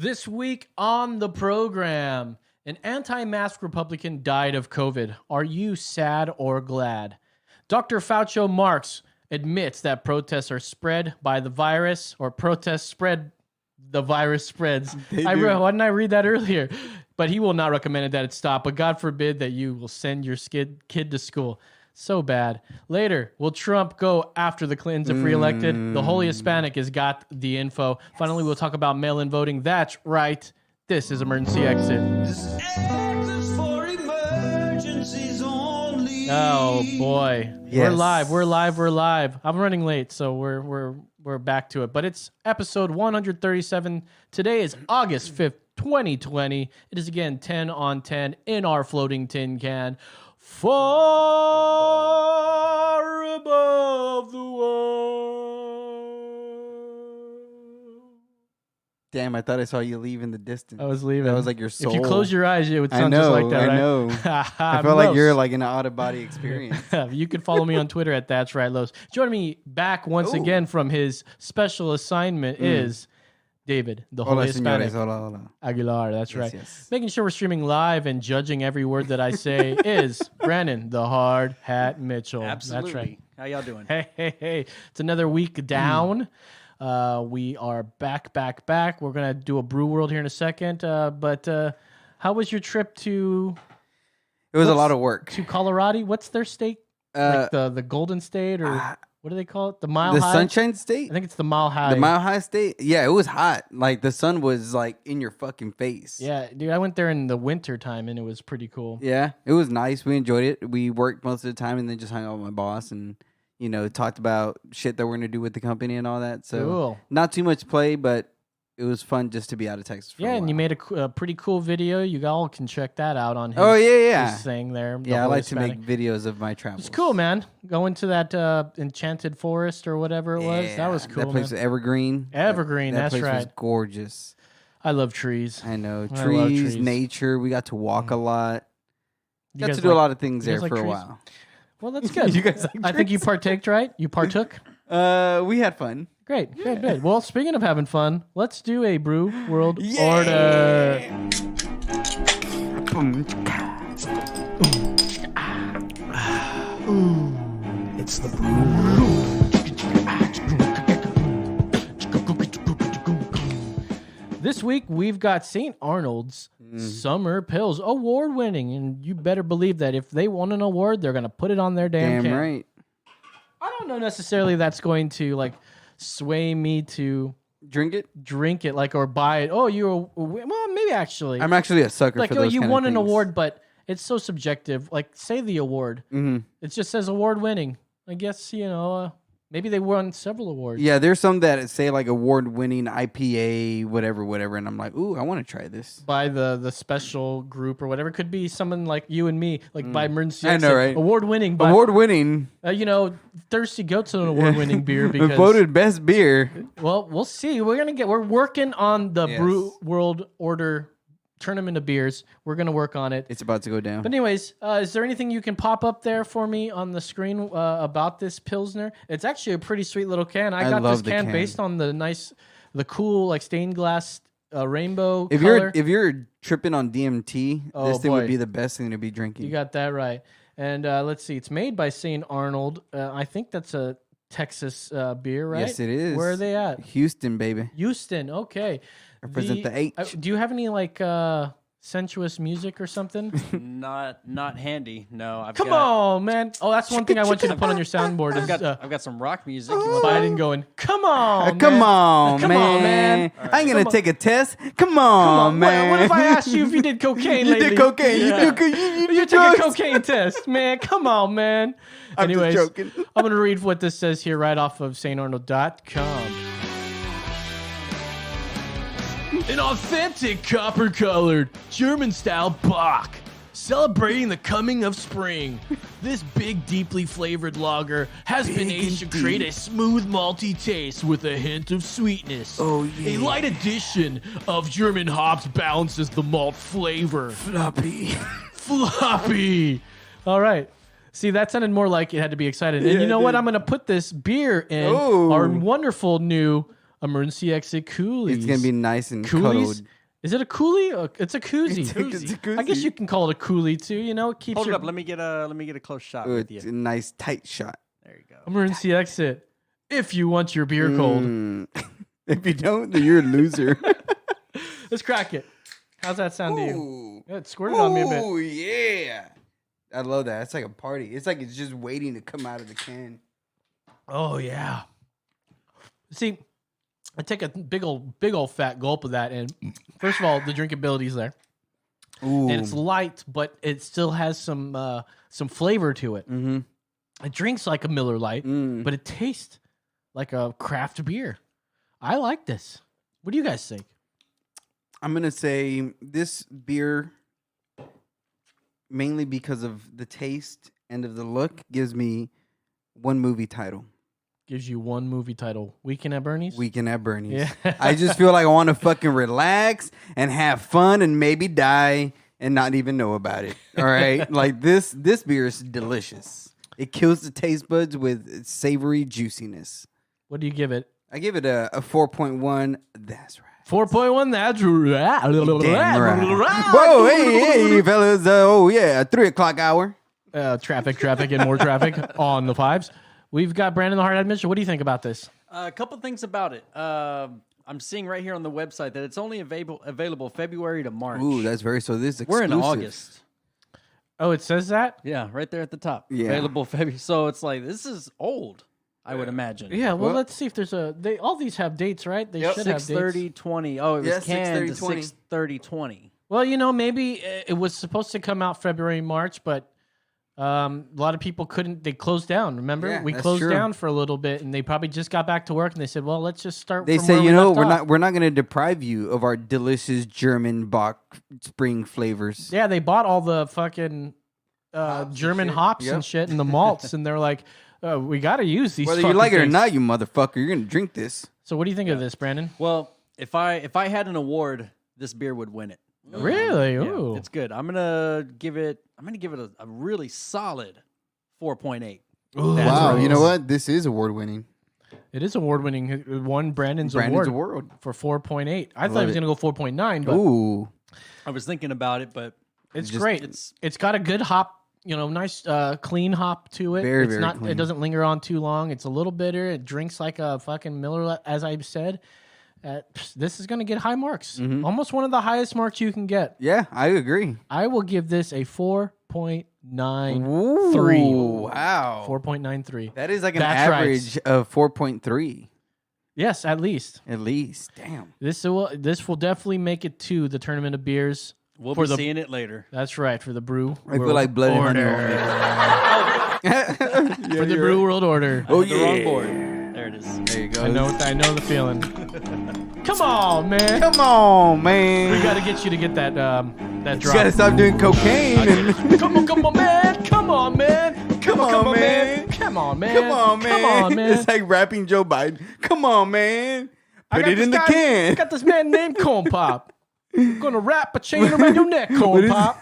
This week on the program, an anti-mask Republican died of COVID. Are you sad or glad? Dr. Fauco Marx admits that protests are spread by the virus, or protests spread, the virus spreads. Why didn't I read that earlier? But he will not recommend that it stop. But God forbid that you will send your kid to school. So bad. Later, will Trump go after the Clintons if reelected? The Holy Hispanic has got the info. Finally, we'll talk about mail-in voting. That's right. This is Emergency Exit. This exit's for emergencies only. Oh boy, Yes. We're live. I'm running late, so we're back to it. But it's episode 137. Today is August 5th, 2020. It is again 10 on 10 in our floating tin can. Far above the world. Damn, I thought I saw you leave in the distance. I was leaving. That was like your soul. If you close your eyes, it would sound just like that, right? I know. I felt like you're like an out-of-body experience. You can follow me on Twitter at That's Right Lows. Joining me back once again from his special assignment is David, the Holy Hispanic. Hola. Aguilar, that's right. Yes. Making sure we're streaming live and judging every word that I say is Brandon, the Hard Hat Mitchell. Absolutely. That's right. How y'all doing? Hey. It's another week down. We are back. We're going to do a Brew World here in a second. But how was your trip to... It was a lot of work. To Colorado? What's their state? Like the Golden State or... What do they call it? The Mile High? The Sunshine State? I think it's the Mile High. The Mile High State? Yeah, it was hot. Like, the sun was, like, in your fucking face. Yeah, dude, I went there in the winter time, and it was pretty cool. Yeah, it was nice. We enjoyed it. We worked most of the time and then just hung out with my boss and, you know, talked about shit that we're going to do with the company and all that. So, Cool. Not too much play, but it was fun just to be out of Texas for a while. And you made a pretty cool video. You all can check that out on his, his thing there. Yeah, I like to make videos of my travels. It's cool, man. Going to that enchanted forest or whatever it was. That was cool, That place man. was evergreen. Evergreen, that that's place right. was gorgeous. I love trees. I know. I love Trees, trees. nature. We got to walk a lot. You Got guys to do a lot of things you guys there like for a trees? while. Well, that's good. You guys like I think you partaked, right? You partook? We had fun. Great. Well, speaking of having fun, let's do a Brew World Order. It's the brew. This week, we've got St. Arnold's Summer Pills, award-winning, and you better believe that if they won an award, they're going to put it on their damn can. right. I don't know necessarily that's going to, like, sway me to Drink it. like, or buy it. Oh, well, maybe actually. I'm actually a sucker like, for those you kind won of an things. award, but it's so subjective. Like, say the award. Mm-hmm. It just says award-winning. I guess, maybe they won several awards. Yeah, there's some that say like award-winning IPA, whatever, and I'm like, ooh, I want to try this. By the special group or whatever. Could be someone like you and me, like by emergency I know, exit. right? Award-winning. But, Award-winning. Thirsty Goat's an award-winning beer because... Voted best beer. Well, we'll see. We're working on the Yes. Brew World Order tournament of beers. We're going to work on it. It's about to go down. But anyways, is there anything you can pop up there for me on the screen about this Pilsner? It's actually a pretty sweet little can. I got love this the can can. based on the cool like stained glass rainbow If color. you're tripping on DMT, Oh, this thing boy. would be the best thing to be drinking. You got that right. And let's see. It's made by St. Arnold. I think that's a Texas beer, right? Yes, it is. Where are they at? Houston, baby. Houston. Okay. Represent the H. Do you have any like sensuous music or something? Not handy. No, Come on, man. Oh, that's one thing I want you to put on your soundboard. Is, I've got some rock music. Biden going, come on, Come man. on, Come man. on, man. I ain't gonna Come take a test. Come Come on, on, man. What if I asked you if you did cocaine You lately? did cocaine. Yeah. You You did took a drugs. cocaine test, man. Come on, man. I'm just Anyways, joking. I'm going to read what this says here right off of StArnold.com. An authentic copper-colored German-style Bock, celebrating the coming of spring. This big, deeply flavored lager has been aged to create a smooth, malty taste with a hint of sweetness. Oh, yeah. A light addition of German hops balances the malt flavor. Floppy. All right. See, that sounded more like it had to be excited. And you know what? I'm going to put this beer in Ooh. our wonderful new Emergency exit coolies. It's gonna be nice and coolies. cuddled. Is it a coolie? It's a koozie. It's a koozie. I guess you can call it a coolie too. You know, it keeps Hold it your up. Let me get a close shot Ooh, with it's you. a nice tight shot. There you go. emergency exit. If you want your beer cold, If you don't, then you're a loser. let's crack it. How's that sound to you? Ooh. Yeah, it squirted on me a bit. Oh yeah, I love that. It's like a party. It's like it's just waiting to come out of the can. Oh yeah. See, I take a big old fat gulp of that, and first of all, the drinkability is there, Ooh, and it's light, but it still has some flavor to it. mm-hmm. It drinks like a Miller Lite, but it tastes like a craft beer. I like this. What do you guys think? I'm gonna say this beer, mainly because of the taste and of the look, gives me one movie title. Gives you one movie title. Weekend at Bernie's? Weekend at Bernie's. Yeah. I just feel like I want to fucking relax and have fun and maybe die and not even know about it. All right, like this beer is delicious. It kills the taste buds with savory juiciness. What do you give it? I give it a 4.1. That's right. 4.1. That's right. Damn right. Whoa, hey, fellas. Oh, yeah. 3 o'clock hour. Traffic, and more traffic on the fives. We've got Brandon the Hardhead Mitchell. What do you think about this? A couple things about it. I'm seeing right here on the website that it's only available February to March. Ooh, that's very so. This is We're exclusive. in August. Oh, it says that? Yeah, right there at the top. Yeah. Available February. So it's like this is old. I would imagine. Yeah, well, Well- let's see if there's all these have dates, right? They Yep. should have dates. 6/30/20. Oh, it was Yeah, canned to 6/30/20. 6/30/20. Well, maybe it was supposed to come out February, March, but a lot of people couldn't. They closed down. Remember, Yeah, we that's closed true. down for a little bit, and they probably just got back to work, and they said, "Well, let's just start." They from say, where we left off." we're not going to deprive you of our delicious German Bach spring flavors. Yeah, they bought all the fucking German shit. hops Yep. and shit and the malts, and they're like, "We got to use these." Whether you fucking like it or things." not, you motherfucker, you're going to drink this. So, what do you think of this, Brandon? Well, if I had an award, this beer would win it. Really? Yeah, Ooh. it's good. I'm gonna give it a really solid 4.8. Ooh, Wow, right. you know what? This is award winning. It is award winning. It won Brandon's Brandon's award award. for 4.8. I thought Love he was it. going to go 4.9, but Ooh. I was thinking about it, but it's just- great. it's It's got a good hop, nice clean hop to it. Very, it's very not clean. It doesn't linger on too long. It's a little bitter. It drinks like a fucking Miller, as I've said. This is going to get high marks. Mm-hmm. Almost one of the highest marks you can get. Yeah, I agree. I will give this a 4.93. Ooh, wow. 4.93. That is like an That's right. average of 4.3 Yes, at least. at least. Damn. This will definitely make it to the tournament of beers. we'll For be the- seeing it later. That's right, for the Brew I feel World like blood and honey Order. on me. For the Brew World Order. Oh, The wrong yeah. board. There it is. There you go. I know the feeling. Come on, man. Come on, man. We got to get you to get that You drop. gotta stop doing cocaine. And Come on, man. Come on, man. Come on, man. Come on, man. Come on, man. Come on, man. It's like rapping Joe Biden. Come on, man. I Put got it this in the guy- can. Got this man named Corn Pop. I'm gonna wrap a chain around your neck, What Corn is- Pop.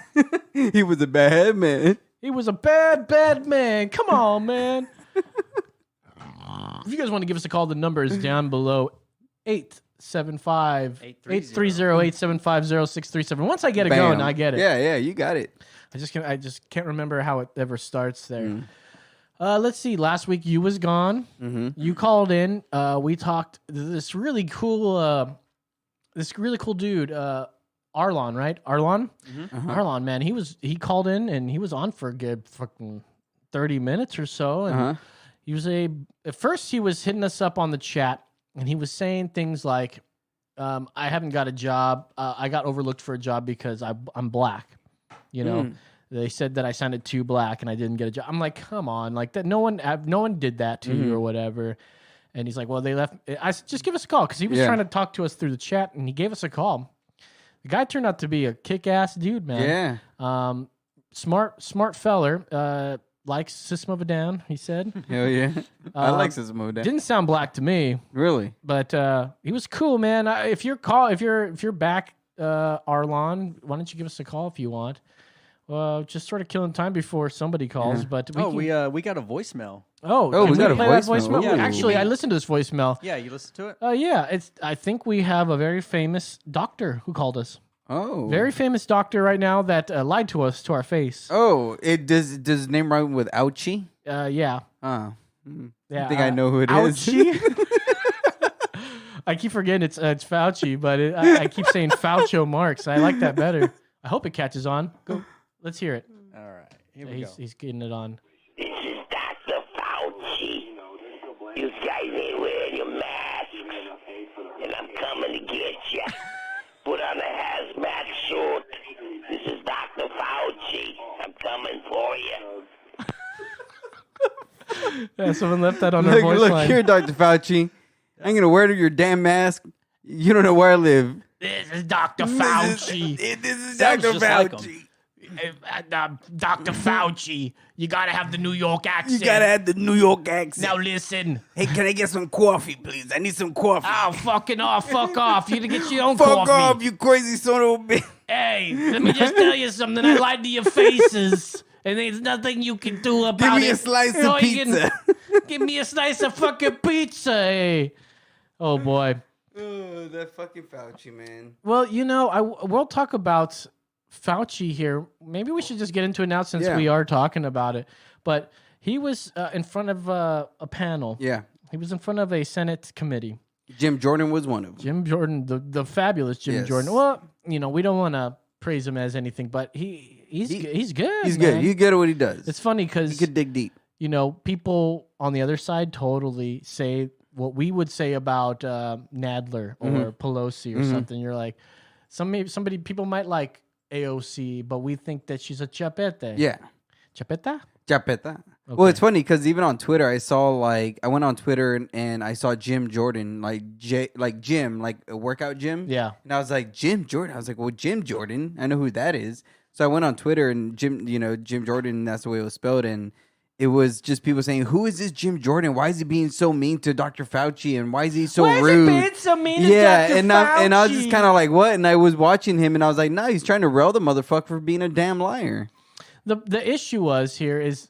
He was a bad man. He was a bad man. Come on, man. If you guys want to give us a call, the number is down below. 875-830-875-0637. Once I get it going, I get it. Yeah, you got it. I just can't remember how it ever starts there. Mm. Let's see. Last week you was gone. Mm-hmm. You called in. We talked. This really cool dude, Arlon, right? Arlon. Uh-huh. Arlon, man, he called in and he was on for a good fucking 30 minutes or so, and Uh-huh. he was at first he was hitting us up on the chat, and he was saying things like, "I haven't got a job. I got overlooked for a job because I'm black." You know, they said that I sounded too black and I didn't get a job. I'm like, come on, like that. No one did that to you or whatever. And he's like, well, they left. I said, just give us a call, because he was Yeah. trying to talk to us through the chat, and he gave us a call. The guy turned out to be a kick-ass dude, man. Yeah. Smart feller. Likes System of a Down, he said. Hell yeah. I like System of a Down. Didn't sound black to me, Really? but he was cool, man. If you're back, Arlon, why don't you give us a call if you want? Just sort of killing time before somebody calls. But We got a voicemail. Oh, we can got a play that voicemail. Yeah, Actually, I listened to this voicemail. Yeah, you listen to it? Yeah, I think we have a very famous doctor who called us. Oh. Very famous doctor right now that lied to us to our face. Oh, it does his name rhyme with ouchie? Yeah. Yeah, Yeah, I think I know who it is. Ouchie? I keep forgetting it's Fauci, but I keep saying Fauco Marx. I like that better. I hope it catches on. Go, let's hear it. All right, here we go. He's getting it on. This is Dr. Fauci. You guys ain't wearing your masks, and I'm coming to get you. Put on a hazmat suit. This is Dr. Fauci. I'm coming for you. Yeah, someone left that on our voice Look line. here, Dr. Fauci. I ain't gonna wear your damn mask. You don't know where I live. This is Dr. Fauci. This is Sounds Dr. just like him. Fauci. Dr. Fauci, you gotta have the New York accent. You gotta have the New York accent. Now listen. Hey, can I get some coffee, please? I need some coffee. Oh, fucking off. Fuck off. You to get your own Fuck coffee. off, you crazy son of a bitch. Hey, let me just tell you something. I lied to your faces, and there's nothing you can do about it. Give me a slice of All you can- pizza. Give me a slice of fucking pizza. Hey. Oh, boy. Oh, that fucking Fauci, man. Well, we'll talk about Fauci here. Maybe we should just get into it now since Yeah. we are talking about it. But he was in front of a panel. Yeah. He was in front of a Senate committee. Jim Jordan was one of them. Jim Jordan, the fabulous Jim Yes. Jordan. Well, we don't want to praise him as anything, but he's good. He's man. good. He's good at what he does. It's funny He because could dig deep. people on the other side totally say what we would say about Nadler or Pelosi or something. You're like, people might like AOC, but we think that she's a chapete. Yeah. Chapeta? Chapeta. Well, it's funny because even on Twitter, I went on Twitter and I saw Jim Jordan, like Jim, like a workout gym. Yeah. And I was like, Jim Jordan. I was like, well, Jim Jordan, I know who that is. So I went on Twitter and Jim Jordan, that's the way it was spelled. And it was just people saying, who is this Jim Jordan? Why is he being so mean to Dr. Fauci? And why is he so rude? Why is he being so mean to Yeah, Dr. and I was just Fauci? kind of like, what? And I was watching him and I was like, no, he's trying to rail the motherfucker for being a damn liar. The issue was here is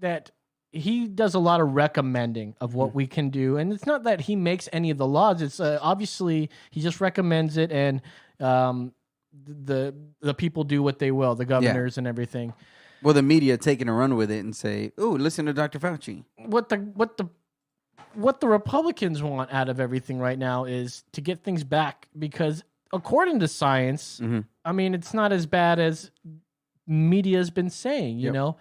that he does a lot of recommending of what we can do, and it's not that he makes any of the laws. It's obviously he just recommends it, and the people do what they will, the governors and everything. Well, the media taking a run with it and say, "Oh, listen to Dr. Fauci." What the Republicans want out of everything right now is to get things back, because according to science, I mean, it's not as bad as media's been saying. You know,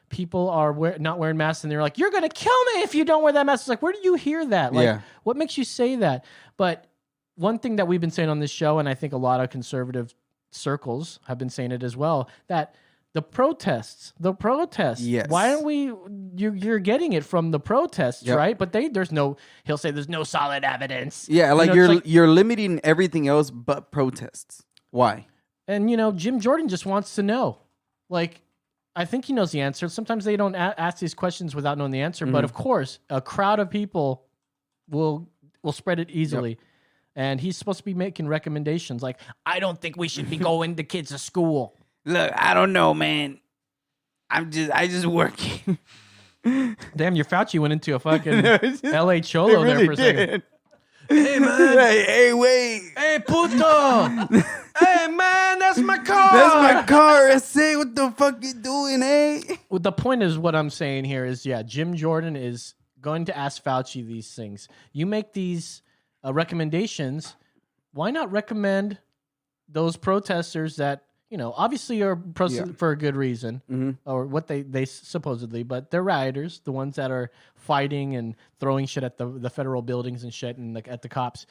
people are not wearing masks, and they're like, "You're gonna kill me if you don't wear that mask." It's like, where do you hear that? Like, what makes you say that? But one thing that we've been saying on this show, and I think a lot of conservative circles have been saying it as well, that the protests. Yes. Why aren't we? You're getting it from the protests, right? But he'll say there's no solid evidence. Yeah, like you're limiting everything else but protests. Why? And Jim Jordan just wants to know. Like, I think he knows the answer. Sometimes they don't ask these questions without knowing the answer. But of course, a crowd of people will spread it easily. And he's supposed to be making recommendations like, I don't think we should be going the kids to school. Look, I don't know, man. I just working. Damn, your Fauci went into a fucking L.A. Cholo there for a second. Hey, man. Hey, wait. Hey, puto. Hey, man, that's my car. That's my car. I say, what the fuck you doing, eh? Well, the point is, what I'm saying here is, Jim Jordan is going to ask Fauci these things. You make these recommendations. Why not recommend those protesters that, obviously are for a good reason, or what they supposedly, but they're rioters, the ones that are fighting and throwing shit at the federal buildings and shit and at the cops.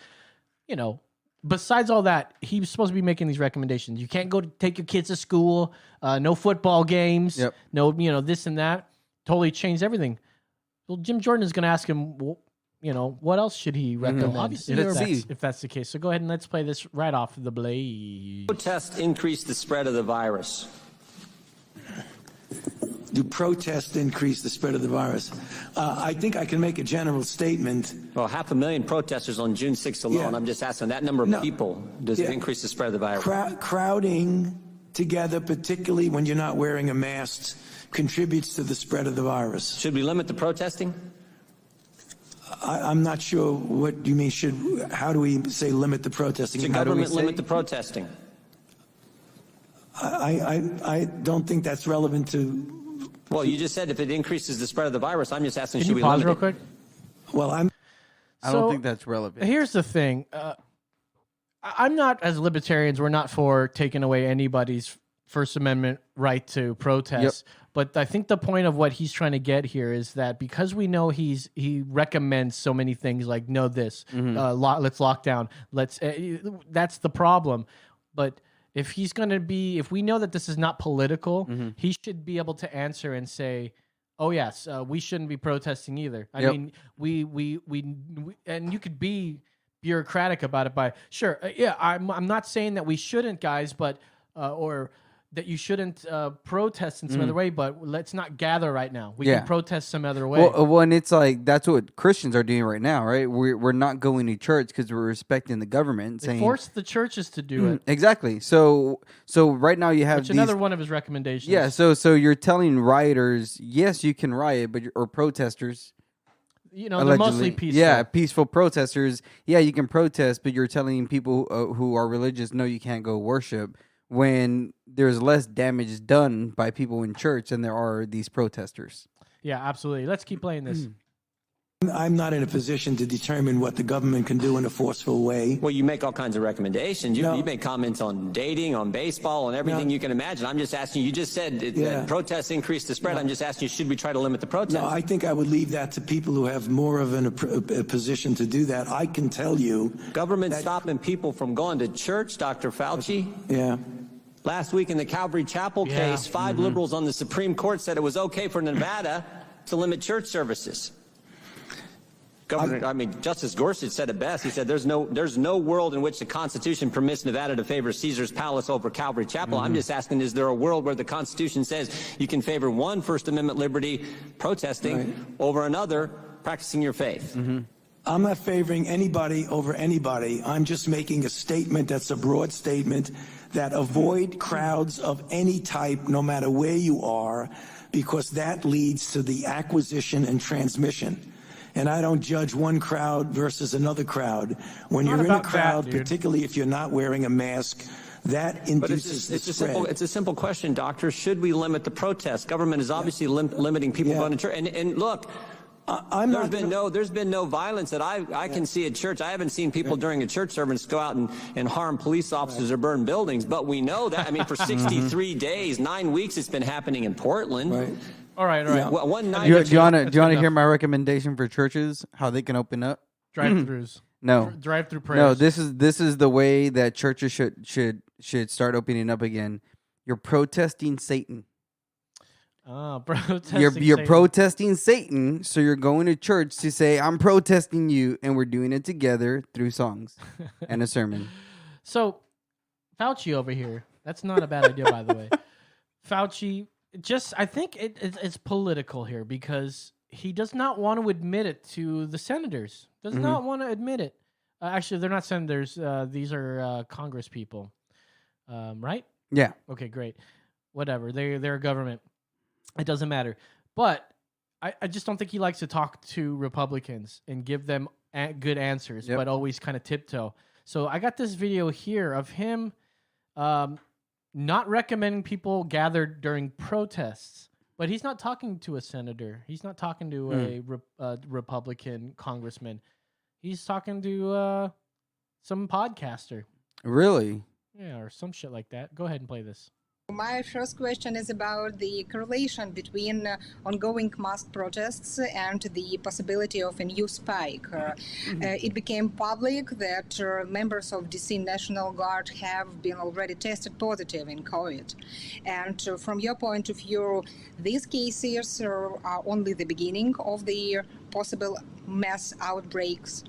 Besides all that, he's supposed to be making these recommendations. You can't go to take your kids to school, no football games, no, this and that. Totally changed everything. Well, Jim Jordan is going to ask him, what else should he recommend? Obviously, if that's the case. So go ahead and let's play this right off the blade. Protests increase the spread of the virus. Do protests increase the spread of the virus? I think I can make a general statement. Well, 500,000 protesters on June 6th alone. Yeah. I'm just asking that number of people. Does it increase the spread of the virus? Crowding together, particularly when you're not wearing a mask, contributes to the spread of the virus. Should we limit the protesting? I'm not sure what you mean. How do we say limit the protesting? Should government limit the protesting? I don't think that's relevant to. Well, you just said if it increases the spread of the virus, I'm just asking, Can should you we pause limit real it? quick? Well, I don't think that's relevant. Here's the thing. I'm not, as libertarians, we're not for taking away anybody's First Amendment right to protest. Yep. But I think the point of what he's trying to get here is that because we know he recommends so many things like let's lock down, that's the problem. But if he's going to be, if we know that this is not political, he should be able to answer and say, oh yes, we shouldn't be protesting either. I mean, we and you could be bureaucratic about it by sure. I'm not saying that we shouldn't, guys, but or that you shouldn't protest in some other way, but let's not gather right now. We can protest some other way. Well, and it's like that's what Christians are doing right now, right? We're not going to church because we're respecting the government. They force the churches to do it. Exactly. So right now you have Which another one of his recommendations. Yeah. So you're telling rioters, yes, you can riot, or protesters. They're mostly peaceful. Yeah, peaceful protesters. Yeah, you can protest, but you're telling people who are religious, no, you can't go worship. When there's less damage done by people in church than there are these protesters. Yeah, absolutely. Let's keep playing this. I'm not in a position to determine what the government can do in a forceful way. Well, you make all kinds of recommendations. You make comments on dating, on baseball, on everything you can imagine. I'm just asking you, just said that protests increase the spread. I'm just asking you, should we try to limit the protests? No, I think I would leave that to people who have more of a position to do that. I can tell you. Government stopping people from going to church, Dr. Fauci. Yeah. Last week in the Calvary Chapel case, 5 liberals on the Supreme Court said it was okay for Nevada to limit church services. Justice Gorsuch said it best. He said there's no world in which the Constitution permits Nevada to favor Caesar's Palace over Calvary Chapel. I'm just asking, is there a world where the Constitution says you can favor one First Amendment liberty, protesting, over another, practicing your faith? I'm not favoring anybody over anybody. I'm just making a statement that's a broad statement that avoid crowds of any type, no matter where you are, because that leads to the acquisition and transmission. And I don't judge one crowd versus another crowd. When you're in a crowd, particularly if you're not wearing a mask, that induces the spread. It's a simple question, doctor. Should we limit the protests? Government is obviously limiting people going to church. And look, there's been no violence that I can see at church. I haven't seen people during a church service go out and harm police officers or burn buildings. But we know that. I mean, for 63 days, 9 weeks, it's been happening in Portland. Right. All right. Yeah. One night. Do you want to hear my recommendation for churches? How they can open up? Drive-throughs. No. Drive-through prayers. No. This is the way that churches should start opening up again. You're protesting Satan. You're protesting Satan, so you're going to church to say, I'm protesting you, and we're doing it together through songs and a sermon. So, Fauci over here, that's not a bad idea, by the way. Fauci, I think it's political here because he does not want to admit it to the senators. Does not want to admit it. Actually, they're not senators. These are Congress people, right? Yeah. Okay, great. Whatever. They're government. It doesn't matter. But I just don't think he likes to talk to Republicans and give them good answers, but always kind of tiptoe. So I got this video here of him not recommending people gather during protests. But he's not talking to a senator. He's not talking to a Republican congressman. He's talking to some podcaster. Really? Yeah, or some shit like that. Go ahead and play this. My first question is about the correlation between ongoing mass protests and the possibility of a new spike. It became public that members of DC National Guard have been already tested positive in COVID. And from your point of view, these cases are only the beginning of the possible mass outbreaks.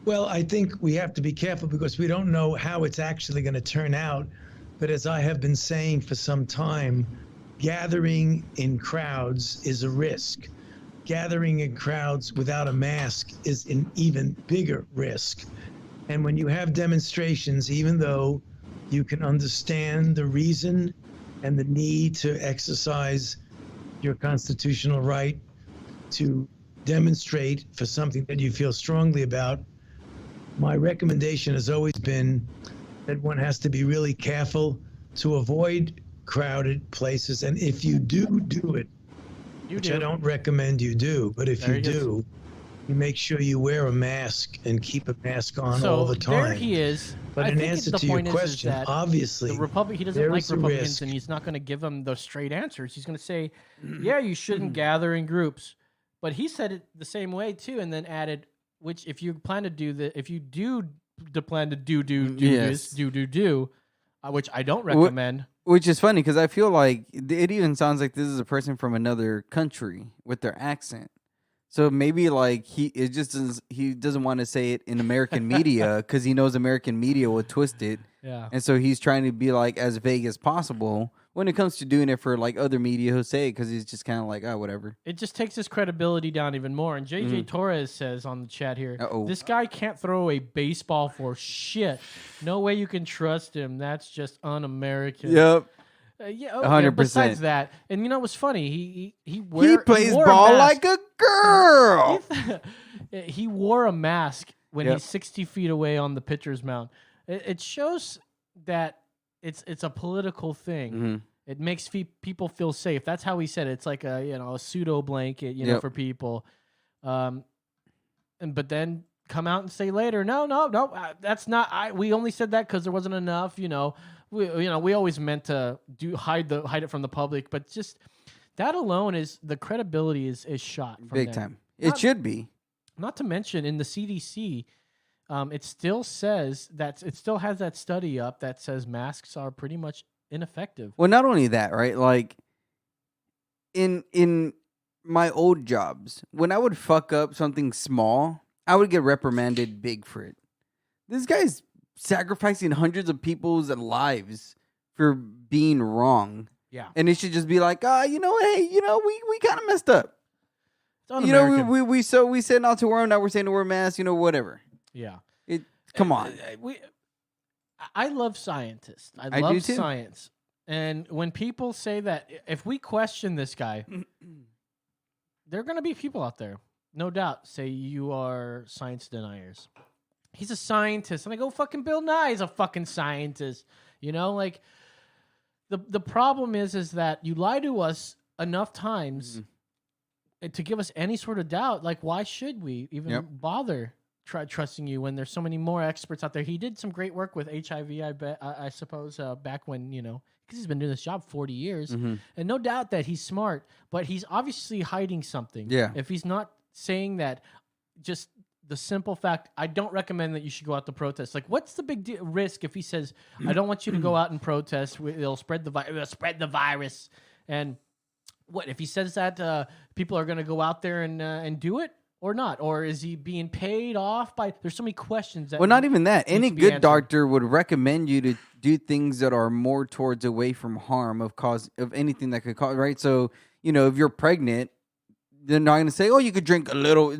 Well, I think we have to be careful because we don't know how it's actually going to turn out. But as I have been saying for some time, gathering in crowds is a risk. Gathering in crowds without a mask is an even bigger risk. And when you have demonstrations, even though you can understand the reason and the need to exercise your constitutional right to demonstrate for something that you feel strongly about. My recommendation has always been that one has to be really careful to avoid crowded places. And if you do it, which I don't recommend you do, but if you do, you make sure you wear a mask and keep a mask on all the time. There he is. But in answer to your question, obviously, he doesn't like Republicans, and he's not going to give them the straight answers. He's going to say, yeah, you shouldn't gather in groups. But he said it the same way, too, and then added, which if you plan to do the, if you do plan to do this, which I don't recommend. Which is funny because I feel like it even sounds like this is a person from another country with their accent. So maybe like he doesn't want to say it in American media because he knows American media will twist it. Yeah. And so he's trying to be like as vague as possible when it comes to doing it for like other media who'll say it because he's just kind of like, oh, whatever. It just takes his credibility down even more. And JJ Torres says on the chat here, this guy can't throw a baseball for shit. No way you can trust him. That's just un-American. Yep. Yeah, okay, 100%. Besides that, and you know what's funny? He plays ball like a girl. He wore a mask when he's 60 feet away on the pitcher's mound. It shows that it's a political thing. It makes people feel safe. That's how he said it. It's like a pseudo blanket, for people. But then come out and say later, no, that's not. We only said that because there wasn't enough. We always meant to hide it from the public, but just that alone is the credibility is shot from big time. It should be. Not to mention in the CDC, it still says it still has that study up that says masks are pretty much ineffective. Well, not only that, right? Like in my old jobs, when I would fuck up something small, I would get reprimanded big for it. This guy's sacrificing hundreds of people's lives for being wrong. Yeah. And it should just be like, you know what? Hey, we kind of messed up. It's un-American. We said not to wear them, now we're saying to wear masks, whatever. Yeah. Come on. I love scientists. I do love too. science. And when people say that, if we question this guy, there are going to be people out there, no doubt, say you are science deniers. He's a scientist. And I go, fucking Bill Nye is a fucking scientist. Like the problem is that you lie to us enough times to give us any sort of doubt. Like, why should we even bother trusting you when there's so many more experts out there? He did some great work with HIV, I suppose, back when, because he's been doing this job 40 years. And no doubt that he's smart, but he's obviously hiding something. Yeah. If he's not saying that, just the simple fact, I don't recommend that you should go out to protest. Like, what's the big risk if he says, I don't want you to go out and protest, it'll spread the virus. And what if he says that people are going to go out there and do it or not? Or is he being paid off by? There's so many questions. Well, not even that. Any good doctor would recommend you to do things that are more towards away from harm of anything that could cause. Right. So if you're pregnant, they're not going to say, oh, you could drink a little,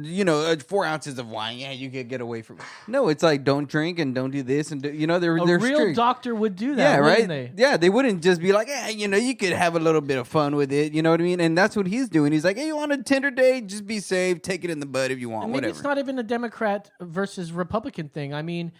4 ounces of wine. Yeah, you could get away from it. No, it's like, don't drink and don't do this. And, they're real strict. Doctor would do that, wouldn't they? Yeah, they wouldn't just be like, you could have a little bit of fun with it. You know what I mean? And that's what he's doing. He's like, hey, you want a Tinder date? Just be safe. Take it in the bud if you want, maybe whatever. It's not even a Democrat versus Republican thing. I mean,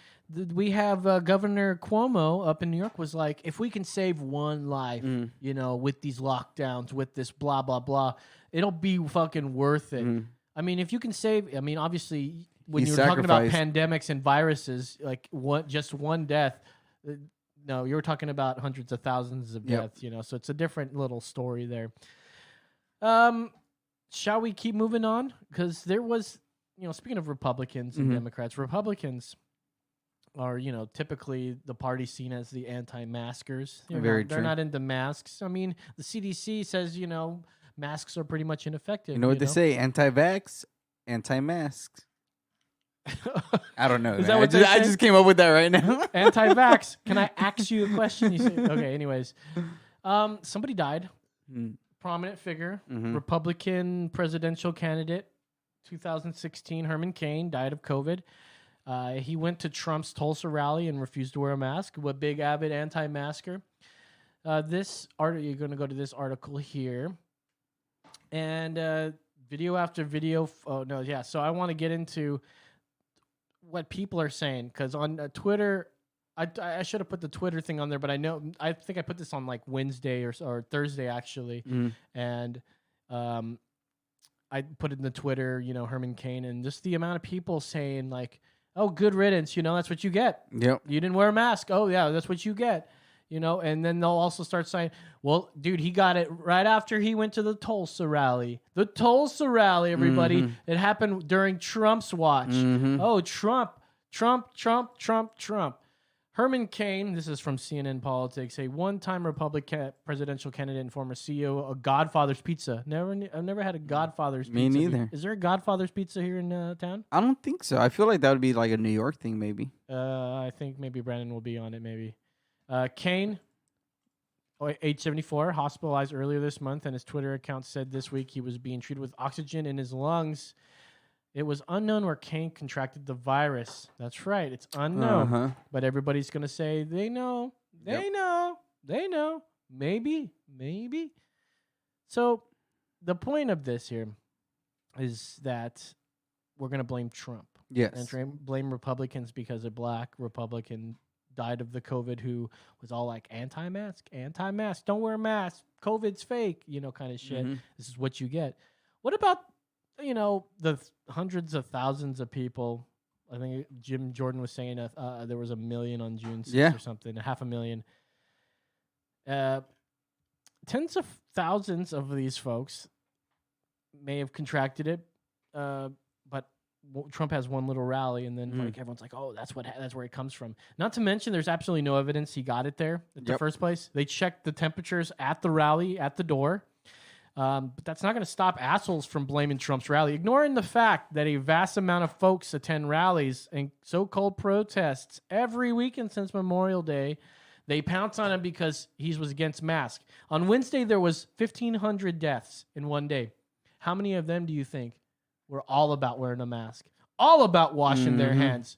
we have Governor Cuomo up in New York was like, if we can save one life, with these lockdowns, with this blah, blah, blah, it'll be fucking worth it. I mean, if you can save, obviously, when you're talking about pandemics and viruses, like just one death, no, you were talking about hundreds of thousands of deaths, so it's a different little story there. Shall we keep moving on? Because there was, speaking of Republicans and Democrats, Republicans are, typically the party seen as the anti-maskers. They're not into masks. I mean, the CDC says, masks are pretty much ineffective. You know what they say? Anti-vax, anti-masks. I don't know. I just came up with that right now. Anti-vax. Can I ask you a question? You say, okay, anyways. Somebody died. Prominent figure. Republican presidential candidate. 2016, Herman Cain died of COVID. He went to Trump's Tulsa rally and refused to wear a mask. A big avid anti-masker. This art, you're going to go to this article here, and video after video. So I want to get into what people are saying, because on Twitter, I should have put the Twitter thing on there, but I think I put this on like Wednesday or Thursday actually, and I put it in the Twitter, Herman Cain, and just the amount of people saying like, "Oh, good riddance," that's what you get. Yep. You didn't wear a mask. Oh yeah, that's what you get. And then they'll also start saying, well, dude, he got it right after he went to the Tulsa rally. The Tulsa rally, everybody. It happened during Trump's watch. Oh, Trump. Herman Cain, this is from CNN Politics, a one-time Republican presidential candidate and former CEO of Godfather's Pizza. I've never had a Godfather's Pizza. Me neither. Is there a Godfather's Pizza here in town? I don't think so. I feel like that would be like a New York thing, maybe. I think maybe Brandon will be on it, maybe. Cain, age 74, hospitalized earlier this month, and his Twitter account said this week he was being treated with oxygen in his lungs. It was unknown where Cain contracted the virus. That's right, it's unknown. But everybody's going to say, they know. Maybe. So the point of this here is that we're going to blame Trump. Yes. And blame Republicans because a black Republican died of the COVID who was all like anti-mask, don't wear a mask, COVID's fake, kind of shit. This is what you get. What about, the hundreds of thousands of people? I think Jim Jordan was saying there was 1 million on June 6th or something, 500,000. Tens of thousands of these folks may have contracted it, but Trump has one little rally, and then like everyone's like, "Oh, that's where it comes from." Not to mention, there's absolutely no evidence he got it there at the first place. They checked the temperatures at the rally at the door, but that's not going to stop assholes from blaming Trump's rally, ignoring the fact that a vast amount of folks attend rallies and so-called protests every weekend since Memorial Day. They pounce on him because he was against masks. On Wednesday, there was 1,500 deaths in one day. How many of them do you think were all about wearing a mask, all about washing their hands?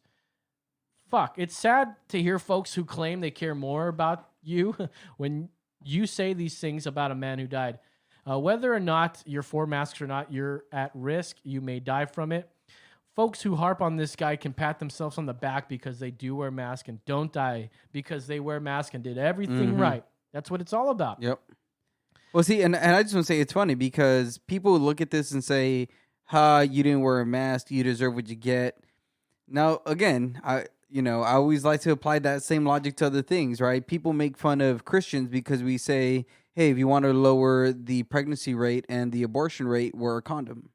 Fuck, it's sad to hear folks who claim they care more about you when you say these things about a man who died. Whether or not you're for masks or not, you're at risk. You may die from it. Folks who harp on this guy can pat themselves on the back because they do wear masks and don't die because they wear masks and did everything right. That's what it's all about. Yep. Well, see, and I just want to say it's funny because people look at this and say, you didn't wear a mask, you deserve what you get. Now, again, I always like to apply that same logic to other things, right? People make fun of Christians because we say, hey, if you want to lower the pregnancy rate and the abortion rate, wear a condom.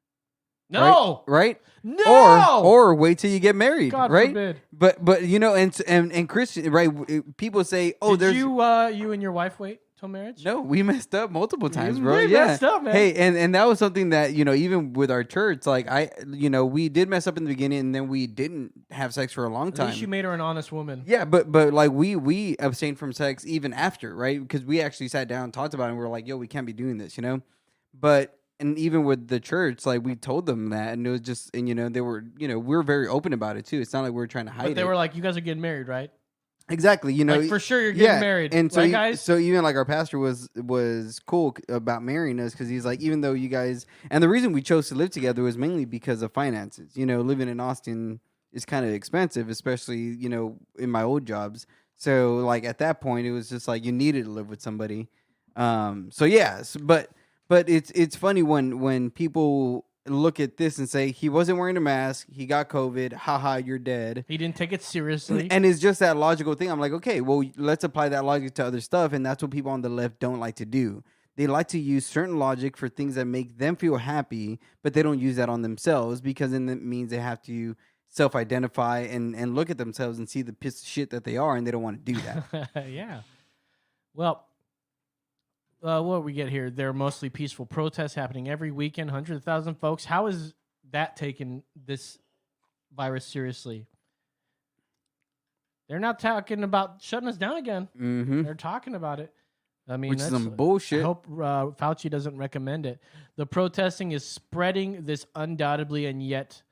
No, right? No, or wait till you get married, God right? forbid. But and Christian, right? People say, oh, Did you and your wife wait till marriage? No, we messed up multiple times, bro. We messed up, man. Hey, and that was something that even with our church, like we did mess up in the beginning, and then we didn't have sex for a long time. At least you made her an honest woman. Yeah, but like we abstained from sex even after, right? Because we actually sat down and talked about it, and we were like, yo, we can't be doing this, But and even with the church, like we told them that, and it was just, and they were, we were very open about it too. It's not like we were trying to hide it. But they were like, you guys are getting married, right? Exactly, like for sure you're getting married, and so right, guys? So even like our pastor was cool about marrying us because he's like, even though you guys, and the reason we chose to live together was mainly because of finances. Living in Austin is kind of expensive, especially in my old jobs. So like at that point, it was just like you needed to live with somebody. So yes, but it's funny when people look at this and say he wasn't wearing a mask, he got COVID, haha, you're dead. He didn't take it seriously. And it's just that logical thing. I'm like, okay, well, let's apply that logic to other stuff, and that's what people on the left don't like to do. They like to use certain logic for things that make them feel happy, but they don't use that on themselves because then it means they have to self-identify and look at themselves and see the piece of shit that they are, and they don't want to do that. Yeah. Well, what we get here, there are mostly peaceful protests happening every weekend, hundreds of thousands of folks. How is that taking this virus seriously? They're not talking about shutting us down again. They're talking about it. I mean, which is that's some bullshit. I hope Fauci doesn't recommend it. The protesting is spreading this undoubtedly, and yet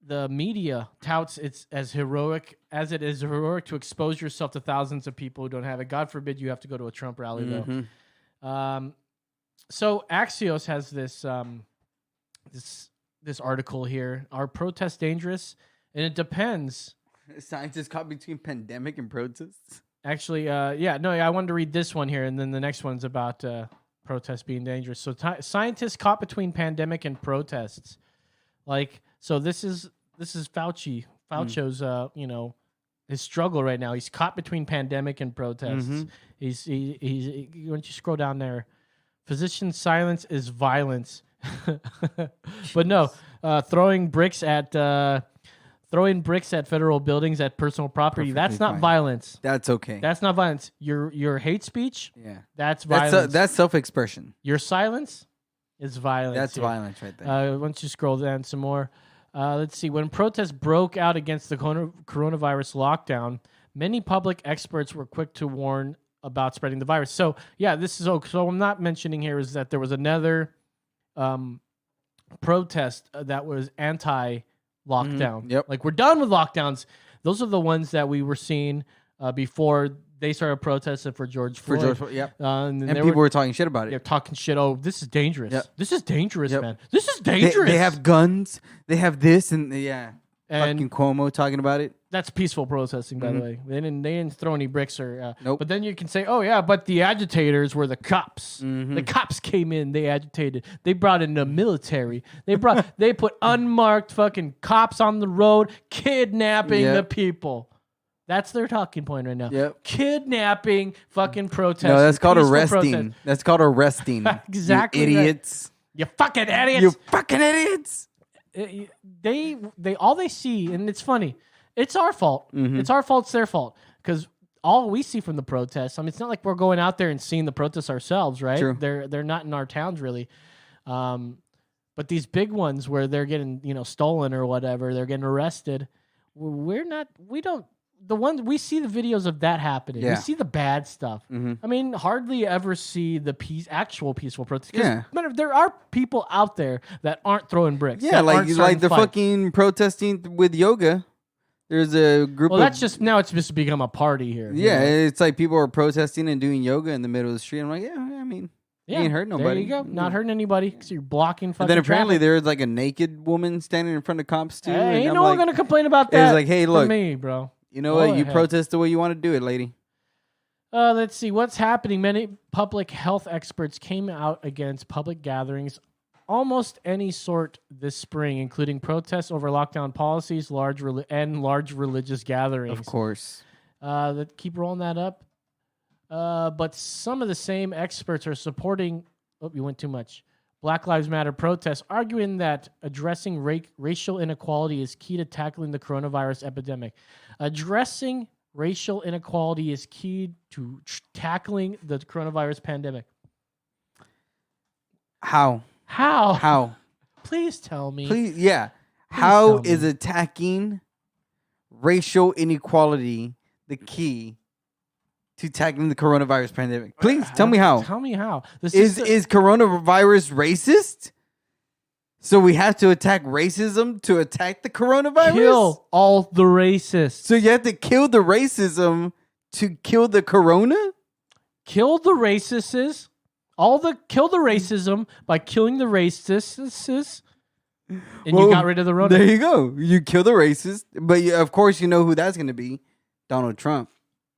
the media touts it's as heroic as it is heroic to expose yourself to thousands of people who don't have it. God forbid you have to go to a Trump rally, though. So Axios has this article here. Are protests dangerous? And it depends. Scientists caught between pandemic and protests. Actually, I wanted to read this one here, and then the next one's about protests being dangerous. So scientists caught between pandemic and protests. So this is Fauci. Fauci's his struggle right now. He's caught between pandemic and protests. He's once you scroll down there, physician silence is violence. But no, throwing bricks at federal buildings at personal property. That's not violence. That's okay. That's not violence. Your hate speech. Yeah, that's violence. That's self-expression. Your silence is violence. That's violence right there. Once you scroll down some more, let's see. When protests broke out against the coronavirus lockdown, many public experts were quick to warn about spreading the virus. So yeah, so I'm not mentioning here is that there was another protest that was anti-lockdown. Yep. Like, we're done with lockdowns. Those are the ones that we were seeing before they started protesting for George Floyd. Yep. And people were talking shit about it. They're talking shit. Oh, this is dangerous. Yep. This is dangerous, Yep. man. This is dangerous. They have guns. They have this and And fucking Cuomo talking about it. that's peaceful protesting, by the way. They didn't throw any bricks or. Nope. But then you can say, oh yeah, but the agitators were the cops. The cops came in. They agitated. They brought in the military. They put unmarked fucking cops on the road, kidnapping the people. That's their talking point right now. Yep. Kidnapping fucking protesters. No, that's called peaceful arresting. protest. That's called arresting. Exactly You right. idiots. You fucking idiots. You fucking idiots. They all they see, and it's funny. It's our fault. It's our fault. It's their fault, because all we see from the protests. I mean, it's not like we're going out there and seeing the protests ourselves, right? True. They're not in our towns really, but these big ones where they're getting stolen or whatever, they're getting arrested. We don't. The ones we see the videos of that happening. Yeah. We see the bad stuff. I mean, hardly ever see the actual peaceful protests. Yeah. But there are people out there that aren't throwing bricks. Yeah, that aren't like starting they're fights. fucking protesting with yoga. There's a group Well, of... that's just now. It's just become a party here. Yeah, it's like people are protesting and doing yoga in the middle of the street. I'm like, yeah, I mean, you ain't hurt nobody. There you go. Not hurting anybody because you're blocking fucking And then apparently traffic. there's like a naked woman standing in front of cops too. Hey, and ain't I'm no one like, gonna complain about it's that. like, hey, for look, me, bro. you know Go what? You ahead. protest the way you want to do it, lady. Let's see what's happening. Many public health experts came out against public gatherings, almost any sort, this spring, including protests over lockdown policies, large religious gatherings. Of course. Keep rolling that up. But some of the same experts are supporting. Oh, you went too much. Black Lives Matter protests, arguing that addressing racial inequality is key to tackling the coronavirus epidemic. Addressing racial inequality is key to tackling the coronavirus pandemic. How? Please tell me. Please, yeah. Please How tell is me. attacking racial inequality the key to tackling the coronavirus pandemic? Please tell me how. Tell me how. Is coronavirus racist? So we have to attack racism to attack the coronavirus? kill all the racists. So you have to kill the racism to kill the corona? Kill the racists. Kill the racism by killing the racists. And Well, you got rid of the Rona. There you go. You kill the racist. But of course you know who that's going to be. Donald Trump.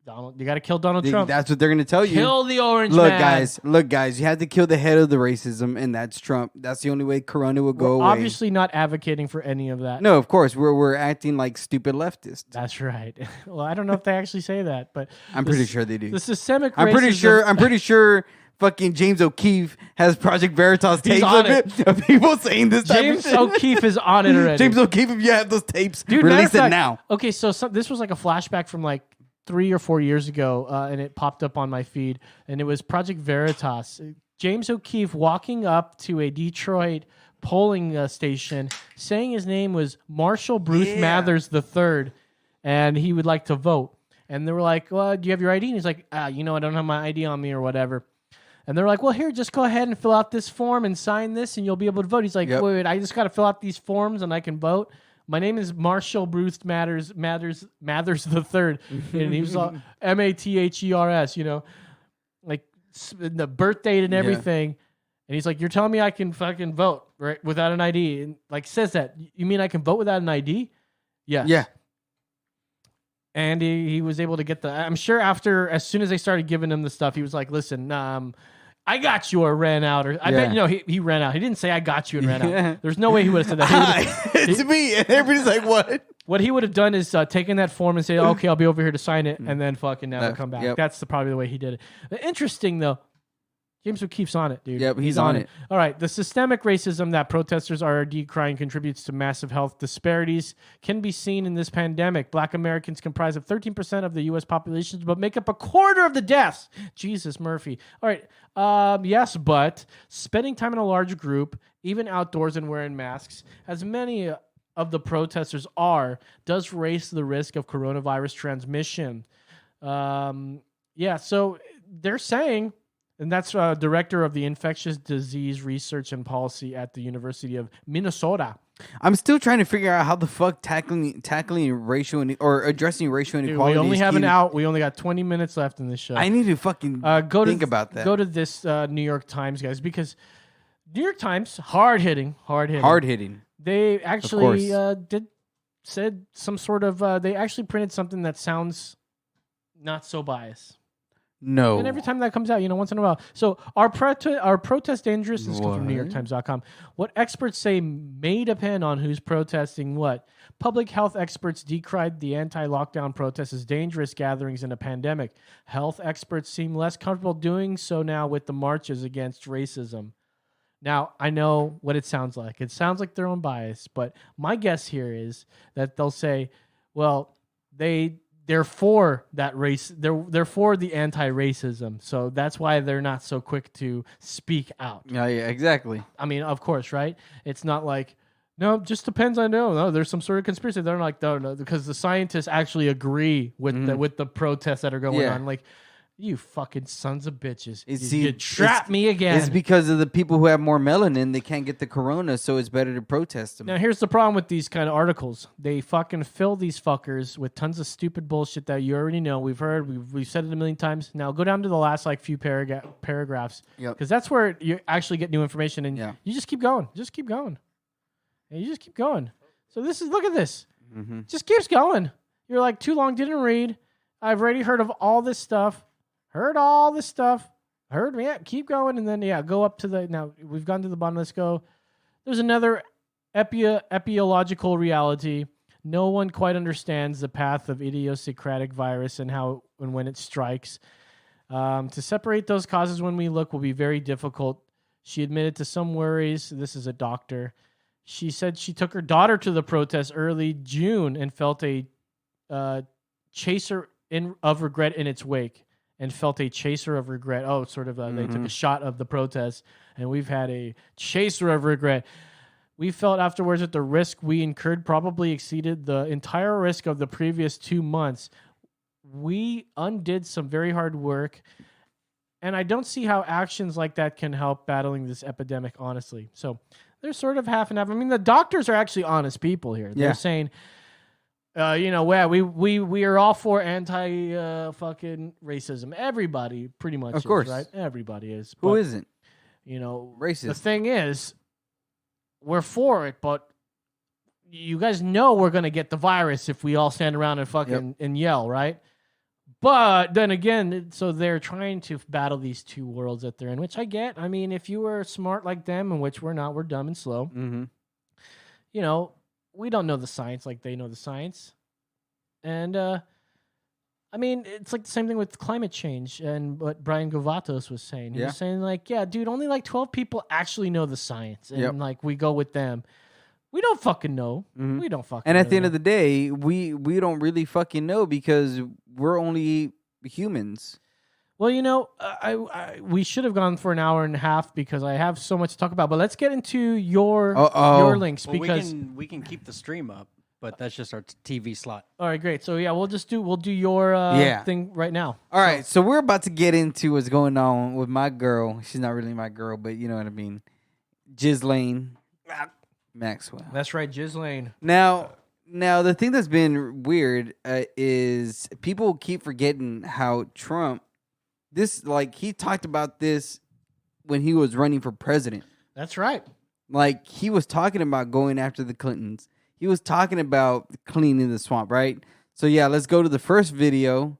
You got to kill Donald Trump. That's what they're going to tell you. Kill the orange Look, man. guys, you have to kill the head of the racism, and that's Trump. That's the only way Corona will go We're away. obviously not advocating for any of that. No, of course, we're acting like stupid leftists. That's right. Well, I don't know if they actually say that, but I'm pretty sure they do. The systemic I'm racism. pretty sure. Fucking James O'Keefe has Project Veritas He's tapes on of it of people saying this type James of shit. O'Keefe is on it already. James O'Keefe, if you have those tapes, Dude, matter release of fact, it now. Okay, so this was like a flashback from like 3 or 4 years ago, and it popped up on my feed, and it was Project Veritas. James O'Keefe walking up to a Detroit polling station, saying his name was Marshall Bruce Mathers III, and he would like to vote. And they were like, "Well, do you have your ID?" And he's like, I don't have my ID on me or whatever. And they're like, well, here, just go ahead and fill out this form and sign this, and you'll be able to vote. He's like, wait, I just got to fill out these forms and I can vote? My name is Marshall Bruce Mathers the third, and he was Mathers, like the birth date and everything. And he's like, "You're telling me I can fucking vote right without an ID?" And like says that. You mean I can vote without an ID? Yes. Yeah. And he was able to get I'm sure as soon as they started giving him the stuff, he was like, "Listen, I got you," or ran out, or I bet he ran out. He didn't say I got you and ran out. There's no way he would have said that. Hi, it's me. And everybody's like, what? What he would have done is taken that form and say, "Okay, I'll be over here to sign it," and then fucking never come back. Yep. That's probably the way he did it. Interesting though. James O'Keefe's on it, dude. Yep, he's on it. All right. The systemic racism that protesters are decrying contributes to massive health disparities can be seen in this pandemic. Black Americans comprise of 13% of the U.S. population, but make up a quarter of the deaths. Jesus, Murphy. All right. Yes, but spending time in a large group, even outdoors and wearing masks, as many of the protesters does raise the risk of coronavirus transmission. So they're saying... And that's director of the Infectious Disease Research and Policy at the University of Minnesota. I'm still trying to figure out how the fuck tackling racial or addressing racial inequality. We only have an hour. We only got 20 minutes left in this show. I need to fucking think about that. Go to this New York Times, guys, because New York Times, hard hitting. They actually said some sort of. They actually printed something that sounds not so biased. No. And every time that comes out, once in a while. So our protest dangerous? This comes from NewYorkTimes.com. What experts say may depend on who's protesting what. Public health experts decried the anti-lockdown protests as dangerous gatherings in a pandemic. Health experts seem less comfortable doing so now with the marches against racism. Now, I know what it sounds like. It sounds like their own bias, but my guess here is that they'll say, well, they're for that race. They're for the anti-racism. So that's why they're not so quick to speak out. Yeah, exactly. I mean, of course, right? It's not like, no, just depends. I know. No, there's some sort of conspiracy. They're like, no, because the scientists actually agree with the protests that are going on. Like, you fucking sons of bitches. You trapped me again. It's because of the people who have more melanin. They can't get the corona, so it's better to protest them. Now, here's the problem with these kind of articles. They fucking fill these fuckers with tons of stupid bullshit that you already know. We've heard. We've said it a million times. Now, go down to the last few paragraphs. Because that's where you actually get new information. And you just keep going. Just keep going. And you just keep going. So look at this. Mm-hmm. Just keeps going. You're like, too long, didn't read. I've already heard of all this stuff. Heard all this stuff. Keep going. And then, go up to now we've gone to the bottom. Let's go. There's another epidemiological reality. No one quite understands the path of idiosyncratic virus and how and when it strikes. To separate those causes when we look will be very difficult. She admitted to some worries. This is a doctor. She said she took her daughter to the protest early June and felt a chaser of regret in its wake. And felt a chaser of regret. Oh, sort of. They took a shot of the protest, and we've had a chaser of regret. We felt afterwards that the risk we incurred probably exceeded the entire risk of the previous 2 months. We undid some very hard work, and I don't see how actions like that can help battling this epidemic, honestly. So they're sort of half and half. I mean, the doctors are actually honest people here. They're saying... we are all for anti fucking racism. Everybody pretty much of course. Is, right? Everybody is. Who isn't? Racist. The thing is, we're for it, but you guys know we're going to get the virus if we all stand around and fucking and yell, right? But then again, so they're trying to battle these two worlds that they're in, which I get. I mean, if you were smart like them, and which we're not, we're dumb and slow. Mm-hmm. We don't know the science like they know the science. And, I mean, it's like the same thing with climate change and what Brian Govatos was saying. He was saying, like, dude, only like 12 people actually know the science. And, like, we go with them. We don't fucking know. Mm-hmm. We don't fucking know. And at the end of the day, we don't really fucking know because we're only humans. Well, we should have gone for an hour and a half because I have so much to talk about. But let's get into your links because we can keep the stream up, but that's just our TV slot. All right, great. So we'll do your thing right now. All right, so we're about to get into what's going on with my girl. She's not really my girl, but you know what I mean. Ghislaine. Maxwell. That's right, Ghislaine. Now, the thing that's been weird is people keep forgetting how Trump, he talked about this when he was running for president. That's right. Like, he was talking about going after the Clintons. He was talking about cleaning the swamp, right? So, yeah, let's go to the first video.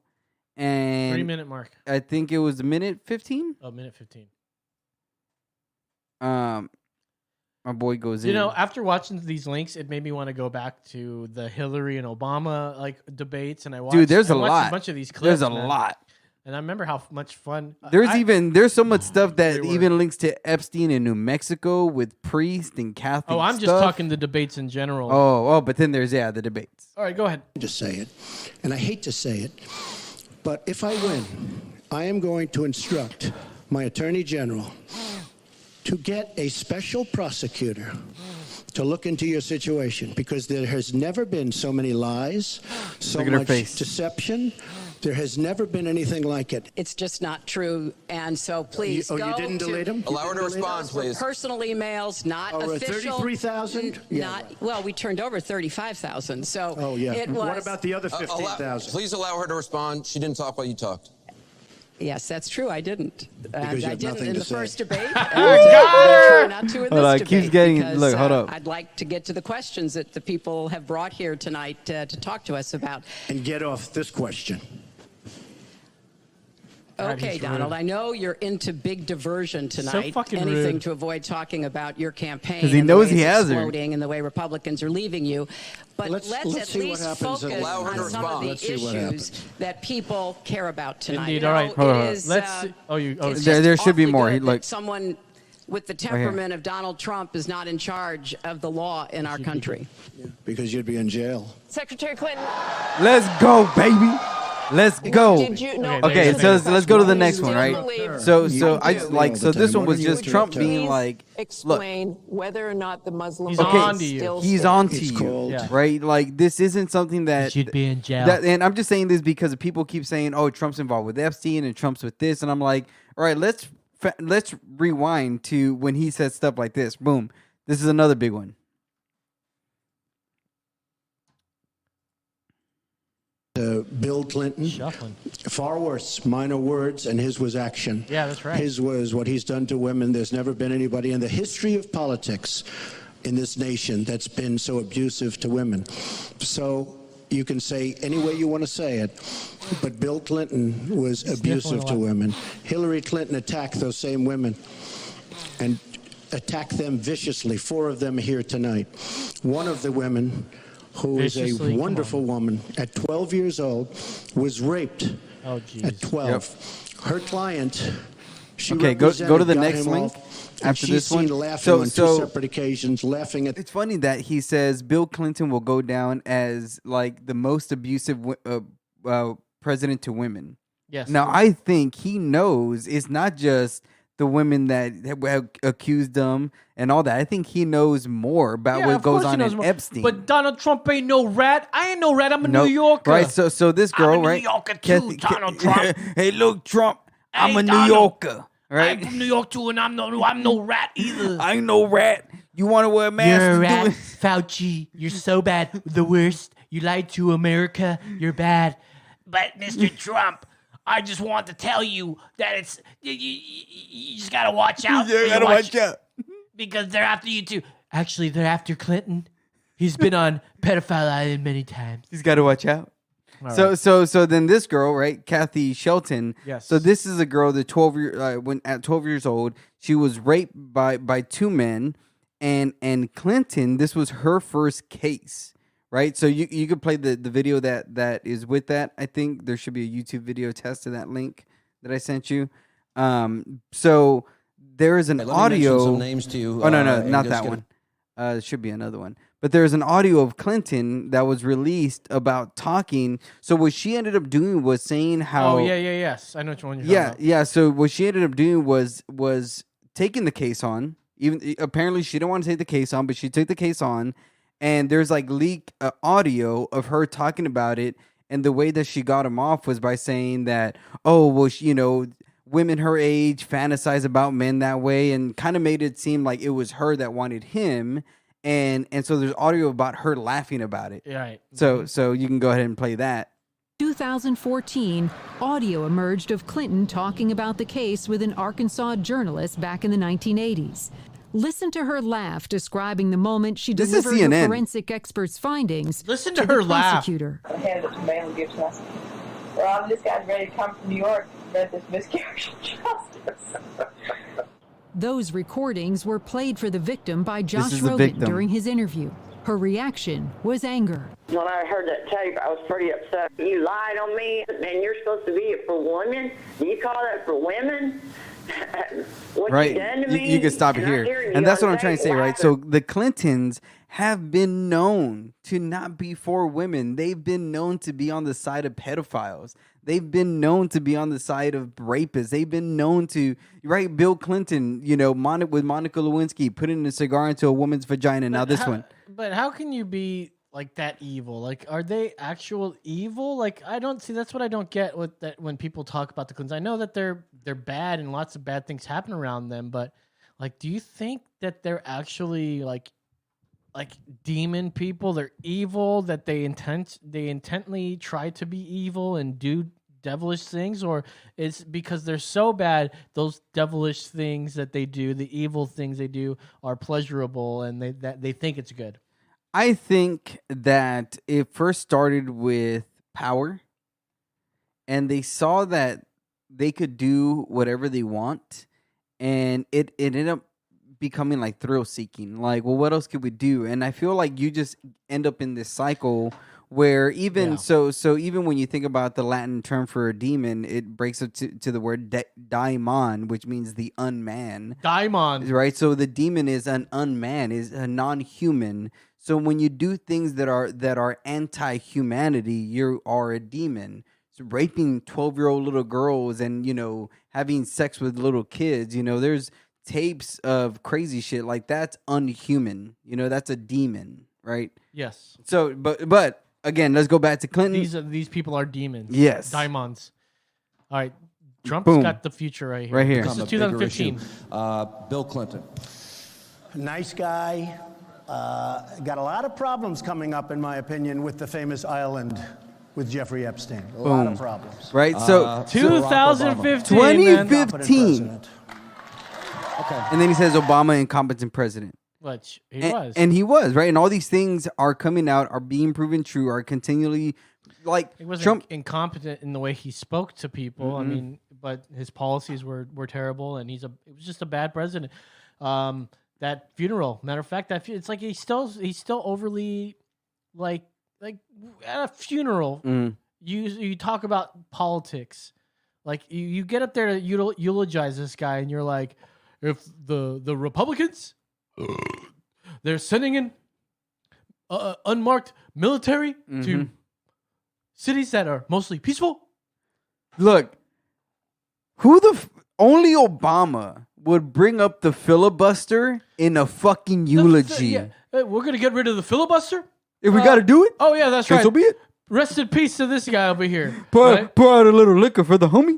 And 3-minute mark. I think it was a minute 15. Oh, minute 15. My boy goes in. You know, after watching these links, it made me want to go back to the Hillary and Obama debates, and I watched. Dude, there's a watched lot. A bunch of these clips. There's a lot. And I remember how much fun. There's so much stuff that even links to Epstein in New Mexico with priests and Catholic. Oh, I'm just talking the debates in general. Oh, but then there's the debates. All right, go ahead. To say it, and I hate to say it, but if I win, I am going to instruct my Attorney General to get a special prosecutor to look into your situation, because there has never been so many lies, so much deception. There has never been anything like it. It's just not true, and so please go. You didn't delete them? Allow her to respond, please. Personal emails, not official. 33,000? Well, we turned over 35,000, so it was. What about the other 15,000? Please allow her to respond. She didn't talk while you talked. Yes, that's true. I didn't. Because I didn't in the first debate. Got her! Not to in Hold on, this keeps debate. getting. Because, Look, hold up. I'd like to get to the questions that the people have brought here tonight to talk to us about. And get off this question. Okay, Donald, I know you're into big diversion tonight. fucking Anything rude. to avoid talking about your campaign. 'Cause he and the knows way he it's has her. exploding and the way Republicans are leaving you. But let's let's at see what least happens focus and allow her to on some of the respond. Let's see what issues happens. that people care about tonight. Indeed. You All know, right. Hold on. it is, Let's see. it's There just should be awfully more. good Look. that someone with the temperament of Donald Trump is not in charge of the law in our country. Because you'd be in jail. Secretary Clinton. Let's go, baby. Let's go. Did you know? Okay, so let's go to the next one, right? Believe- So this one Why was don't you just Trump tell being Please like, look, explain whether or not the Muslim He's ban on is to you. still he's standing. on to It's you, called- Yeah. right? Like, this isn't something that Should be in jail. and I'm just saying this because people keep saying, "Oh, Trump's involved with Epstein and Trump's with this," and I'm like, "All right, let's rewind to when he said stuff like this." Boom, this is another big one. Bill Clinton, Shuffling. far worse, minor words, and his was action. Yeah, that's right. His was what he's done to women. There's never been anybody in the history of politics in this nation that's been so abusive to women. So you can say any way you want to say it, but Bill Clinton was abusive to women. Hillary Clinton attacked those same women and attacked them viciously. 4 of them are here tonight. One of the women, who is a Viciously? Come wonderful woman, at 12 years old, was raped Oh, jeez. at 12. Her client, she Okay, go to the represented, next got him link off, and after she's this one. seen laughing So- on so- 2 separate occasions, laughing at It's funny that he says Bill Clinton will go down as like the most abusive president to women. Yes. Now, I think he knows it's not just the women that have accused him and all that. I think he knows more about Yeah, what of goes course he on knows in more. Epstein. But Donald Trump ain't no rat. I ain't no rat. I'm a New Yorker. Right, so this girl, I'm a New right? Yorker too, Donald Trump. Hey, look, Trump, I'm Hey, a New Donald. Yorker, right? I'm from New York too, and I'm no rat either. I ain't no rat. You want to wear a mask? You're a to do rat, it? Fauci. You're so bad. The worst. You lied to America. You're bad. But Mr. Trump, I just want to tell you that it's you just gotta watch out. You gotta watch out. Because they're after you too. Actually, they're after Clinton. He's been on Pedophile Island many times. He's got to watch out. So then this girl, right, Kathy Shelton. Yes. So this is a girl that when at 12 years old, she was raped by 2 men, and Clinton. This was her first case, right? So you could play the video that is with that. I think there should be a YouTube video attached to that link that I sent you. So there is an Let me audio. mention some names to you. Oh no, and not just that get one. It should be another one. But there's an audio of Clinton that was released about talking. So what she ended up doing was saying how. Oh yes. I know which one you're talking about. Yeah. So what she ended up doing was taking the case on. Even apparently she didn't want to take the case on, but she took the case on. And there's like leak audio of her talking about it, and the way that she got him off was by saying that, oh well, women her age fantasize about men that way, and kind of made it seem like it was her that wanted him. and so there's audio about her laughing about it. Right. So you can go ahead and play that. 2014, audio emerged of Clinton talking about the case with an Arkansas journalist back in the 1980s. Listen to her laugh describing the moment she This is delivered her CNN. forensic expert's findings. Listen to the her laugh. prosecutor. I handed it to Mayor Gibson. I said, Rob, this guy's ready to come from New York to prevent this miscarriage of justice. Those recordings were played for the victim by Josh is the Rogan victim. during his interview. Her reaction was anger. When I heard that tape, I was pretty upset. You lied on me, and you're supposed to be it for women? Do you call that for women? What Right. you done to me? You can stop it And I'm here. hearing And you that's on what I'm trying to say, tape right? So laughing. the Clintons have been known to not be for women. They've been known to be on the side of pedophiles. They've been known to be on the side of rapists. They've been known to, right? Bill Clinton, with Monica Lewinsky, putting a cigar into a woman's vagina. Now this one. But how can you be like that evil? Like, are they actual evil? Like, I don't see. That's what I don't get with that when people talk about the Clintons. I know that they're bad and lots of bad things happen around them, but like, do you think that they're actually like demon people? They're evil, that they intently try to be evil and do devilish things, or it's because they're so bad, those devilish things that they do, the evil things they do, are pleasurable and they think it's good? I think that it first started with power, and they saw that they could do whatever they want, and it ended up becoming like thrill seeking. Like, well, what else could we do? And I feel like you just end up in this cycle where even so even when you think about the Latin term for a demon, it breaks up to the word daimon, which means the unman. Daimon, right? So the demon is an unman, is a non-human. So when you do things that are anti-humanity, you are a demon. So raping 12-year-old little girls and having sex with little kids, there's tapes of crazy shit like that's unhuman. That's a demon, right? Yes. So, but again, let's go back to Clinton. These people are demons. Yes. Daimons. All right. Trump's Boom. got the future right here. Right here. This is 2015. Bill Clinton. Nice guy. Got a lot of problems coming up, in my opinion, with the famous island with Jeffrey Epstein. A lot of problems. Right. So 2015. 2015. Okay. And then he says Obama incompetent president. Which he was. And he was, right? And all these things are coming out, are being proven true, are continually He wasn't Trump incompetent in the way he spoke to people. I mean, but his policies were terrible, and it was just a bad president. That funeral, matter of fact, it's like he's still overly like at a funeral. You talk about politics, like you get up there to eulogize this guy, and you're like, if the Republicans, they're sending in unmarked military to cities that are mostly peaceful. Look, only Obama would bring up the filibuster in a fucking eulogy. Hey, we're gonna get rid of the filibuster If we got to do it, Oh yeah, that's then right. so be it. Rest in peace to this guy over here. Pour right? out a little liquor for the homie.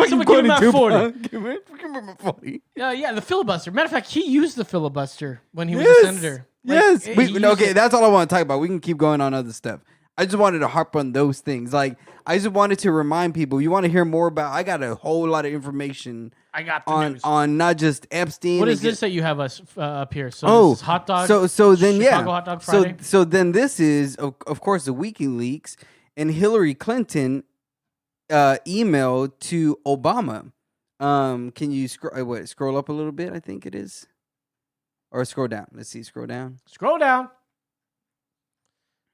Someone give him that 40. Give me my 40. Yeah, the filibuster. Matter of fact, he used the filibuster when he was Yes. a senator. Yes. he used Okay, it. that's all I want to talk about. We can keep going on other stuff. I just wanted to harp on those things. Like, I just wanted to remind people, you want to hear more about, I got a whole lot of information I got the news. on not just Epstein. What is this that you have us up here? So Oh, this is hot dog. So then Chicago Hot Dog Friday. So then this is of course the WikiLeaks and Hillary Clinton email to Obama. Can you scroll up a little bit? I think it is, or scroll down. Let's see. Scroll down. Scroll down.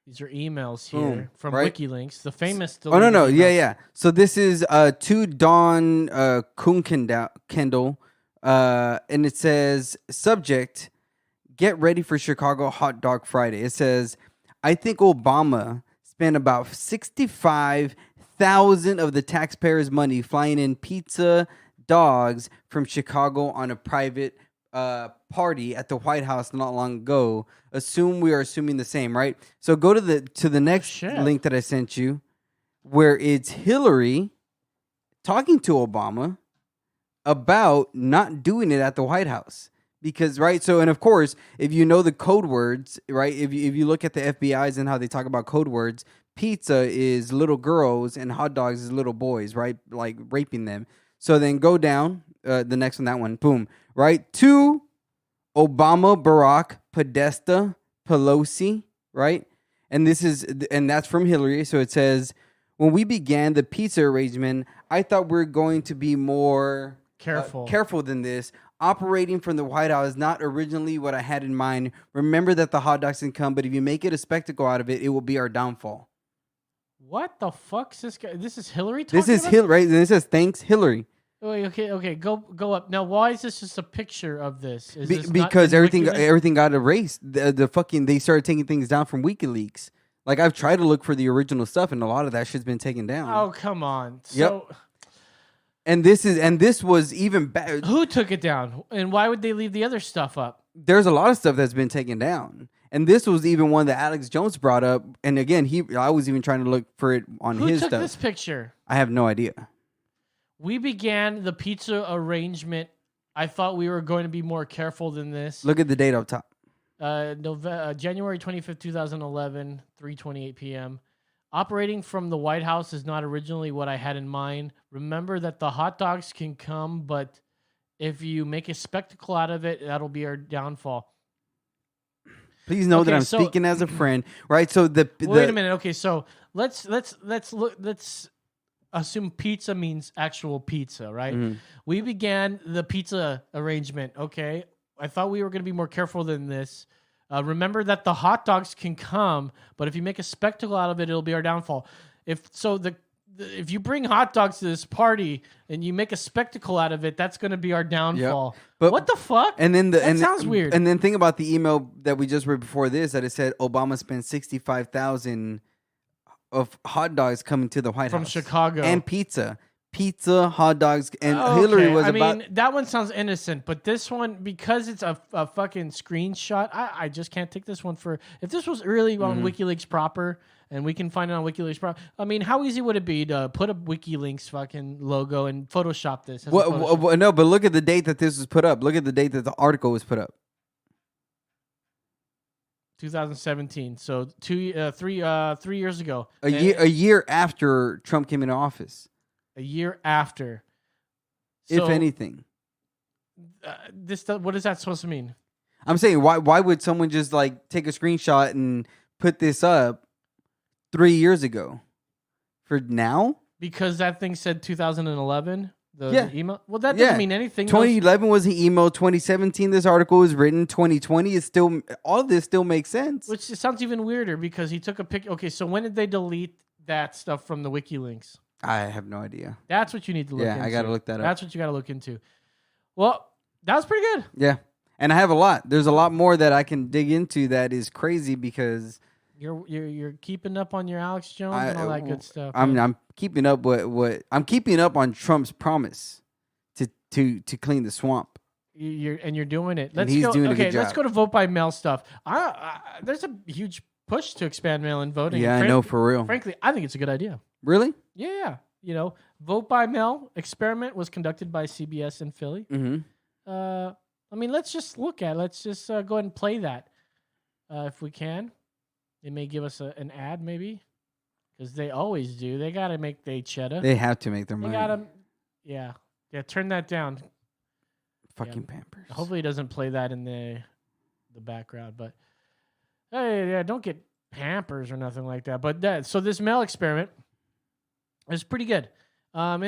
These are emails here Boom, from right? WikiLeaks, the famous. Oh no, deleted emails. yeah. So this is to Don Kunkendall, and it says subject: Get ready for Chicago Hot Dog Friday. It says, I think Obama spent about 65,000 of the taxpayers' money flying in pizza dogs from Chicago on a private party at the White House not long ago. We are assuming the same, right? So go to the next link that I sent you, where it's Hillary talking to Obama about not doing it at the White House Because, right, so, and of course, if you know the code words, right, if you look at the FBI's and how they talk about code words, pizza is little girls and hot dogs is little boys, right, like raping them. So then go down, the next one, that one, boom, right, to Obama, Barack, Podesta, Pelosi, right, and that's from Hillary, so it says, when we began the pizza arrangement, I thought we were going to be more careful than this. Operating from the White House is not originally what I had in mind. Remember that the hot dogs can come, but if you make it a spectacle out of it, it will be our downfall. What the fuck's this guy? This is Hillary talking This is about? Hillary, right? And it says, thanks, Hillary. Wait, okay, go up. Now, why is this just a picture of this? Is this not Because in everything WikiLeaks? got erased. They started taking things down from WikiLeaks. Like, I've tried to look for the original stuff, and a lot of that shit's been taken down. Oh, come on. Yep. So, And this was even bad. who took it down? And why would they leave the other stuff up? There's a lot of stuff that's been taken down. And this was even one that Alex Jones brought up. And again, I was even trying to look for it on Who his took stuff. this picture? I have no idea. We began the pizza arrangement. I thought we were going to be more careful than this. Look at the date up top. January 25th, 2011, 3:28 p.m. Operating from the White House is not originally what I had in mind. Remember that the hot dogs can come, but if you make a spectacle out of it, that'll be our downfall. Please know that I'm so- speaking as a friend, right? So Wait a minute. Okay, so let's look. Let's assume pizza means actual pizza, right? Mhm. We began the pizza arrangement. Okay, I thought we were going to be more careful than this. Remember that the hot dogs can come, but if you make a spectacle out of it, it'll be our downfall. If you bring hot dogs to this party and you make a spectacle out of it, that's going to be our downfall. But what the fuck? And then that sounds weird. And then think about the email that we just read before this that it said Obama spent $65,000 of hot dogs coming to the White From House Chicago. and pizza, hot dogs, and Hillary was I about. mean, that one sounds innocent, but this one, because it's a fucking screenshot, I just can't take this one for. If this was really on WikiLeaks proper, and we can find it on WikiLeaks proper, I mean, how easy would it be to put a WikiLeaks fucking logo and Photoshop this? As a Photoshop? No, but look at the date that this was put up. Look at the date that the article was put up. 2017. So 3 years ago. A year after Trump came into office. A year after. If So, anything. what is that supposed to mean? I'm saying, why would someone just like take a screenshot and put this up 3 years ago? For now? Because that thing said 2011. The email. Well, that doesn't mean anything. 2011 was the email. 2017, this article was written. 2020 is still. All of this still makes sense. Which sounds even weirder because he took a pic. Okay, so when did they delete that stuff from the WikiLeaks? I have no idea. That's what you need to look into. Yeah, I got to look that up. That's what you got to look into. Well, that was pretty good. Yeah, and I have a lot. There's a lot more that I can dig into that is crazy because you're keeping up on your Alex Jones and all that good stuff. I'm keeping up what I'm keeping up on Trump's promise to clean the swamp. You're doing it. And he's doing a good let's job. go to vote by mail stuff. There's a huge push to expand mail-in voting. Yeah, I know, for real. Frankly, I think it's a good idea. Really? Yeah. Vote by mail experiment was conducted by CBS in Philly. Mm-hmm. I mean, let's just look at it. Let's just go ahead and play that if we can. It may give us an ad, maybe, because they always do. They got to make the cheddar. They have to make their money. They got to, yeah. Turn that down. Fucking Pampers. Hopefully, it doesn't play that in the background. But hey, yeah, don't get Pampers or nothing like that. But so this mail experiment is pretty good. And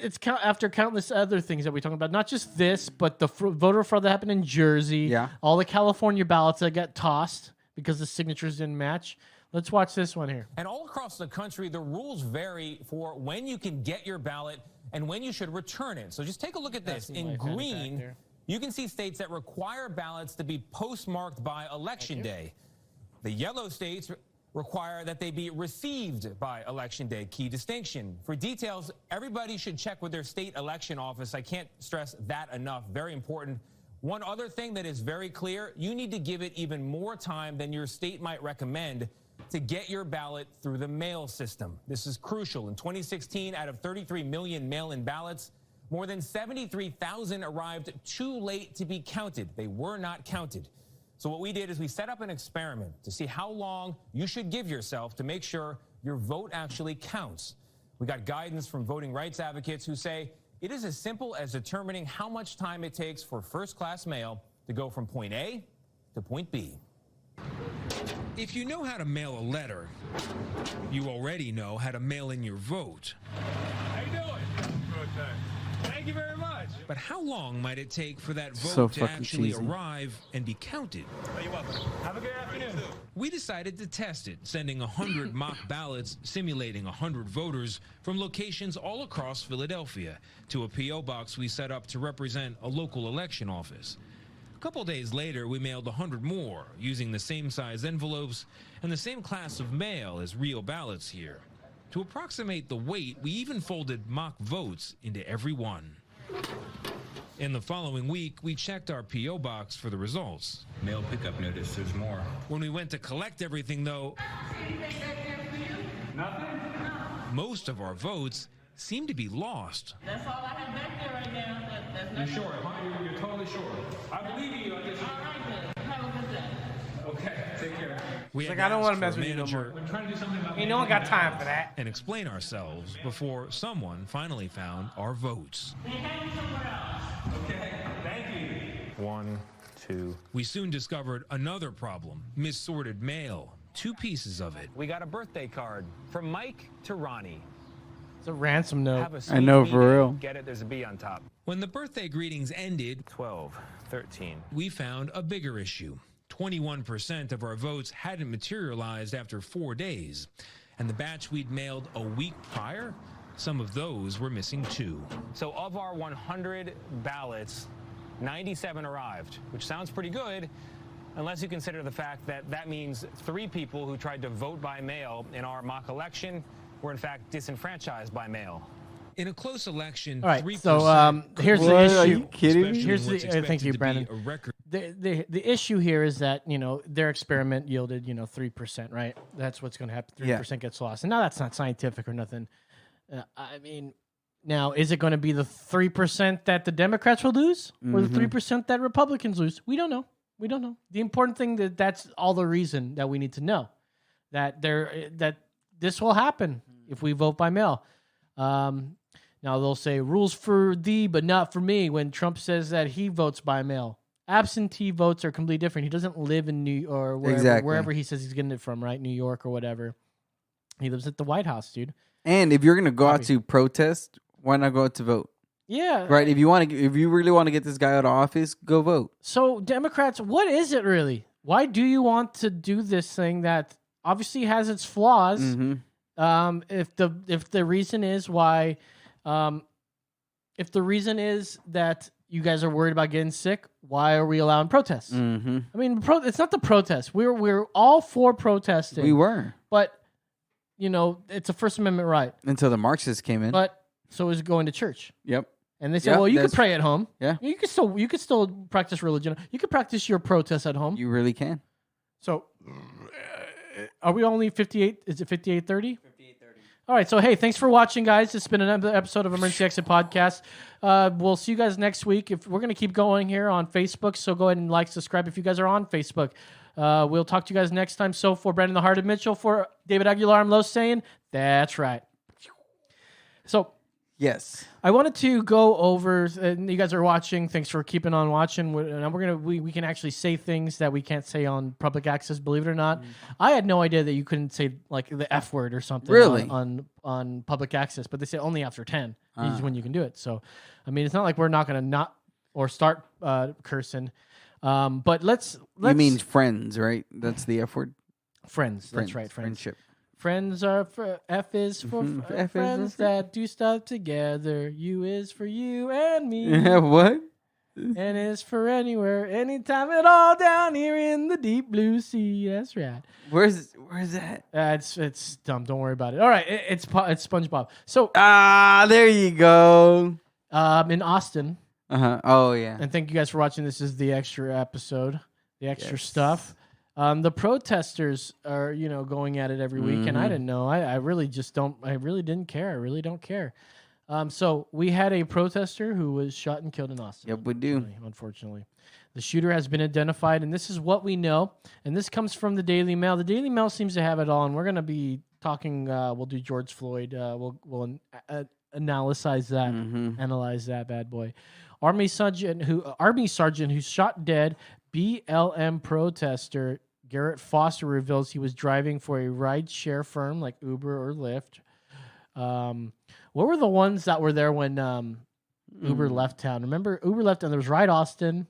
it's after countless other things that we talked about, not just this, but the voter fraud that happened in Jersey. Yeah. All the California ballots that got tossed because the signatures didn't match. Let's watch this one here. And all across the country, the rules vary for when you can get your ballot and when you should return it. So just take a look at this. In green, you can see states that require ballots to be postmarked by Election Day. The yellow states require that they be received by Election Day. Key distinction. For details, everybody should check with their state election office. I can't stress that enough. Very important. One other thing that is very clear, you need to give it even more time than your state might recommend to get your ballot through the mail system. This is crucial. In 2016, out of 33 million mail-in ballots, more than 73,000 arrived too late to be counted. They were not counted. So what we did is we set up an experiment to see how long you should give yourself to make sure your vote actually counts. We got guidance from voting rights advocates who say it is as simple as determining how much time it takes for first-class mail to go from point A to point B. If you know how to mail a letter, you already know how to mail in your vote. How you doing? Thank you very much. But how long might it take for that vote So to fucking actually cheesy. arrive and be counted? You're welcome. Have a good afternoon. We decided to test it, sending 100 mock ballots simulating 100 voters from locations all across Philadelphia to a P.O. box we set up to represent a local election office. A couple days later, we mailed 100 more using the same size envelopes and the same class of mail as real ballots here. To approximate the weight, we even folded mock votes into every one. In the following week, we checked our P.O. box for the results. Mail pickup notice, there's more. When we went to collect everything, though, most of our votes seemed to be lost. That's all I have back there right now. That's You're sure, huh? You're totally sure. I believe you. I guess. all right, then. Have a good day. Okay, take care. We It's had like, I don't to want ask to mess for a with you no manager more. I'm trying to do something about Ain't no one got time for that. and explain ourselves before someone finally found our votes. Okay, thank you. 1, 2. We soon discovered another problem, missorted mail. 2 pieces of it. We got a birthday card from Mike to Ronnie. It's a ransom note. Have a I sweet know, meeting. for real. Get it? There's a B on top. When the birthday greetings ended, 12, 13. we found a bigger issue. 21% of our votes hadn't materialized after 4 days. And the batch we'd mailed a week prior, some of those were missing too. So of our 100 ballots, 97 arrived, which sounds pretty good, unless you consider the fact that that means 3 people who tried to vote by mail in our mock election were in fact disenfranchised by mail. In a close election, All right, 3% so here's the What? issue. Are you kidding me? especially Here's what's the thank expected you, to be Brandon. a record. The issue here is that their experiment yielded 3%, right? That's what's going to happen. 3% gets lost, and now that's not scientific or nothing. I mean, now is it going to be the 3% that the Democrats will lose, or the 3% that Republicans lose? We don't know. We don't know. The important thing that's all the reason that we need to know that this will happen if we vote by mail. Now they'll say rules for thee, but not for me. When Trump says that he votes by mail, absentee votes are completely different. He doesn't live in New or wherever he says he's getting it from, right? New York or whatever. He lives at the White House, dude. And if you're gonna go out to protest, why not go out to vote? Yeah, Right. If you really want to get this guy out of office, go vote. So Democrats, what is it really? Why do you want to do this thing that obviously has its flaws? If the reason is why, if the reason is that you guys are worried about getting sick, why are we allowing protests? I mean, it's not the protest. We're all for protesting. We were, but it's a First Amendment right until the Marxists came in. But so is going to church. Yep. And they say, well, you can pray at home. Yeah. You can still practice religion. You can practice your protest at home. You really can. So, are we only 58? Is it 58:30? 58:30. All right. So, hey, thanks for watching, guys. It's been another episode of Emergency Exit Podcast. We'll see you guys next week. If we're going to keep going here on Facebook, so go ahead and subscribe if you guys are on Facebook. We'll talk to you guys next time. So, for Brandon the Heart of Mitchell, for David Aguilar, I'm Los saying, that's right. So, yes, I wanted to go over, and you guys are watching. Thanks for keeping on watching. We can actually say things that we can't say on public access. Believe it or not, I had no idea that you couldn't say like the F word or something. Really? on public access, but they say only after 10 is when you can do it. So, I mean, it's not like we're not going to start cursing. But let's. You mean friends, right? That's the F word. Friends. That's right. Friends. Friendship. Friends are for F is for friends that do stuff together. U is for you and me. Yeah, what? N is for anywhere, anytime at all down here in the deep blue sea. That's right. Where's that? It's dumb. Don't worry about it. All right, it's SpongeBob. So there you go. In Austin. Oh yeah. And thank you guys for watching. This is the extra episode, the extra stuff. The protesters are, going at it every week, and I didn't know. I really just don't. I really didn't care. I really don't care. So we had a protester who was shot and killed in Austin. Yep, we do. Unfortunately. The shooter has been identified, and this is what we know. And this comes from the Daily Mail. The Daily Mail seems to have it all, and we're going to be talking. We'll do George Floyd. We'll analyze that, analyze that bad boy. Army sergeant who shot dead BLM protester Garrett Foster reveals he was driving for a ride-share firm like Uber or Lyft. What were the ones that were there when Uber left town? Remember Uber left, and there was Ride Austin.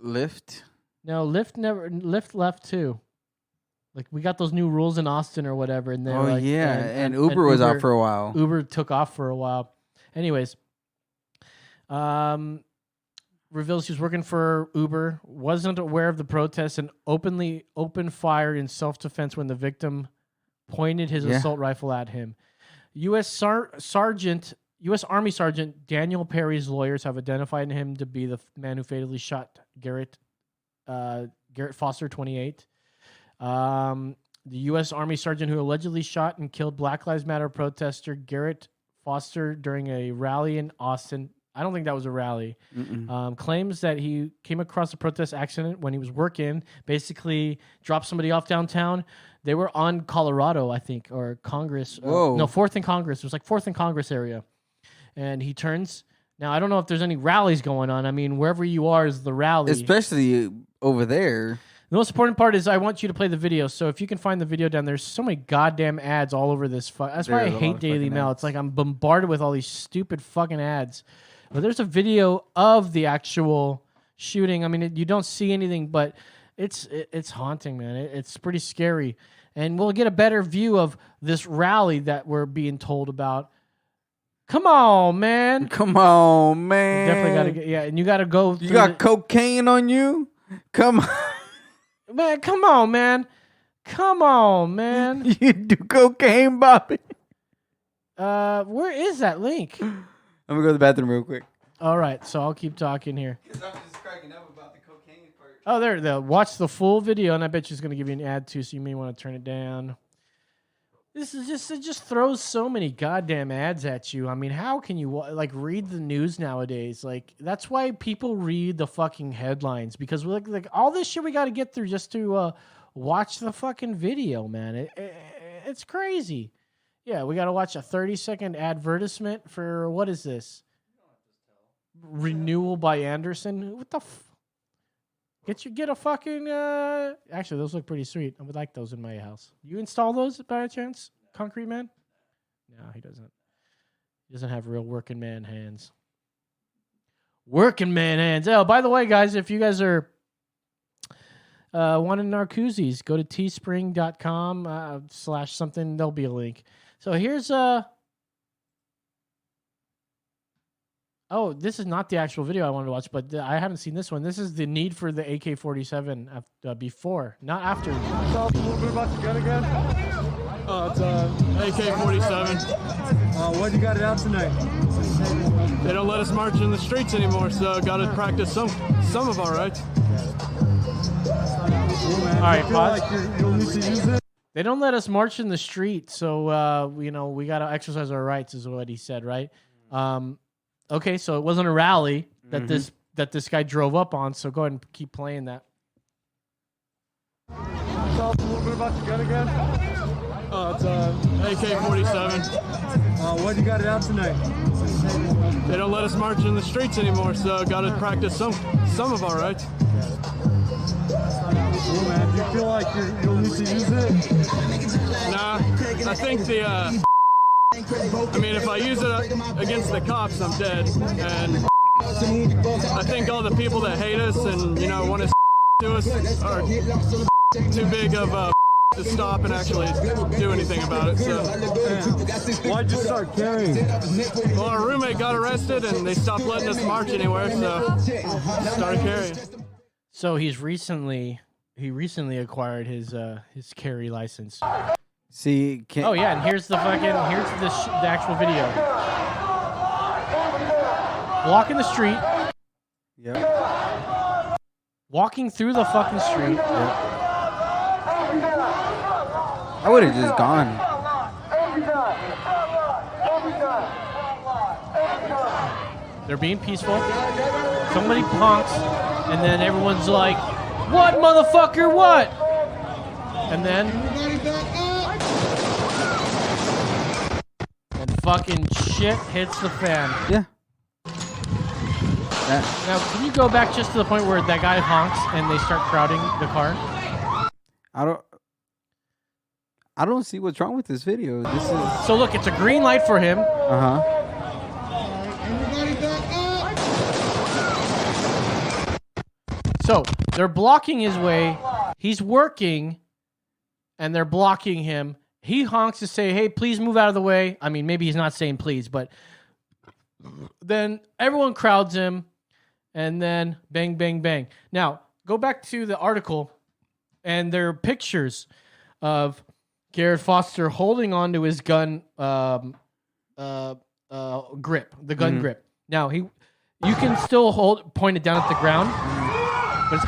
Lyft? No, Lyft left too. Like we got those new rules in Austin or whatever, and and Uber was out for a while. Uber took off for a while. Anyways, reveals he was working for Uber, wasn't aware of the protests, and opened fire in self-defense when the victim pointed his assault rifle at him. U.S. Army Sergeant Daniel Perry's lawyers have identified him to be the man who fatally shot Garrett Foster, 28. The U.S. Army Sergeant who allegedly shot and killed Black Lives Matter protester Garrett Foster during a rally in Austin. I don't think that was a rally. Claims that he came across a protest accident when he was working, basically dropped somebody off downtown. They were on Colorado, I think, or Congress. Whoa. No, 4th and Congress. It was like 4th and Congress area. And he turns. Now, I don't know if there's any rallies going on. I mean, wherever you are is the rally. Especially over there. The most important part is I want you to play the video. So if you can find the video down, there's so many goddamn ads all over this. That's why I hate Daily Mail. It's like I'm bombarded with all these stupid fucking ads. But there's a video of the actual shooting. I mean, you don't see anything, but it's haunting, man. It's pretty scary. And we'll get a better view of this rally that we're being told about. Come on, man. Come on, man. You definitely got to get, and you got to go. You got cocaine on you? Come on. Man, come on, man. Come on, man. You do cocaine, Bobby? Where is that link? I'm going to go to the bathroom real quick. All right, so I'll keep talking here. Because I'm just cracking up about the cocaine part. Oh, there. Watch the full video, and I bet you it's going to give you an ad, too, so you may want to turn it down. This is just, it just throws so many goddamn ads at you. I mean, how can you, like, read the news nowadays? Like, that's why people read the fucking headlines, because we're like all this shit we got to get through just to watch the fucking video, man. It's crazy. Yeah, we got to watch a 30-second advertisement for, what is this? Renewal by Anderson. What the get a fucking actually those look pretty sweet. I would like those in my house. You install those by chance, Concrete Man? No, he doesn't. He doesn't have real working man hands. Working man hands. Oh, by the way, guys, if you guys are wanting our koozies, go to teespring.com / something. There'll be a link. So here's oh, this is not the actual video I wanted to watch, but I haven't seen this one. This is the need for the AK-47 before, not after. Tell us a little bit about your gun again. It's AK-47. What you got it out tonight? They don't let us march in the streets anymore, so got to practice some of our rights. All right, pause. Like you'll need to use it. They don't let us march in the street, so we got to exercise our rights, is what he said, right? Okay, so it wasn't a rally that this guy drove up on, so go ahead and keep playing that. Tell us a little bit about your gun again. It's AK-47. What you got it out tonight? They don't let us march in the streets anymore, so got to practice some of our rights. Cool, man. Do you feel like you'll need to use it? Nah, I think if I use it against the cops, I'm dead. And I think all the people that hate us and, want to us are too big of to stop and actually do anything about it. So, why'd you start carrying? Well, our roommate got arrested and they stopped letting us march anywhere, so started carrying. So he recently acquired his carry license. See, oh yeah, and here's the actual video. Walking the street. Yeah. Walking through the fucking street. Yep. I would have just gone. They're being peaceful. Somebody honks, and then everyone's like, "What, motherfucker? What?" And then, and fucking shit hits the fan. Yeah. Now, can you go back just to the point where that guy honks and they start crowding the car? I don't see what's wrong with this video. This is So look, it's a green light for him. So they're blocking his way. He's working, and they're blocking him. He honks to say, "Hey, please move out of the way." I mean, maybe he's not saying please, but then everyone crowds him, and then bang, bang, bang. Now, go back to the article, and there are pictures of Garrett Foster holding onto his gun grip, the gun grip. Now, you can still point it down at the ground, but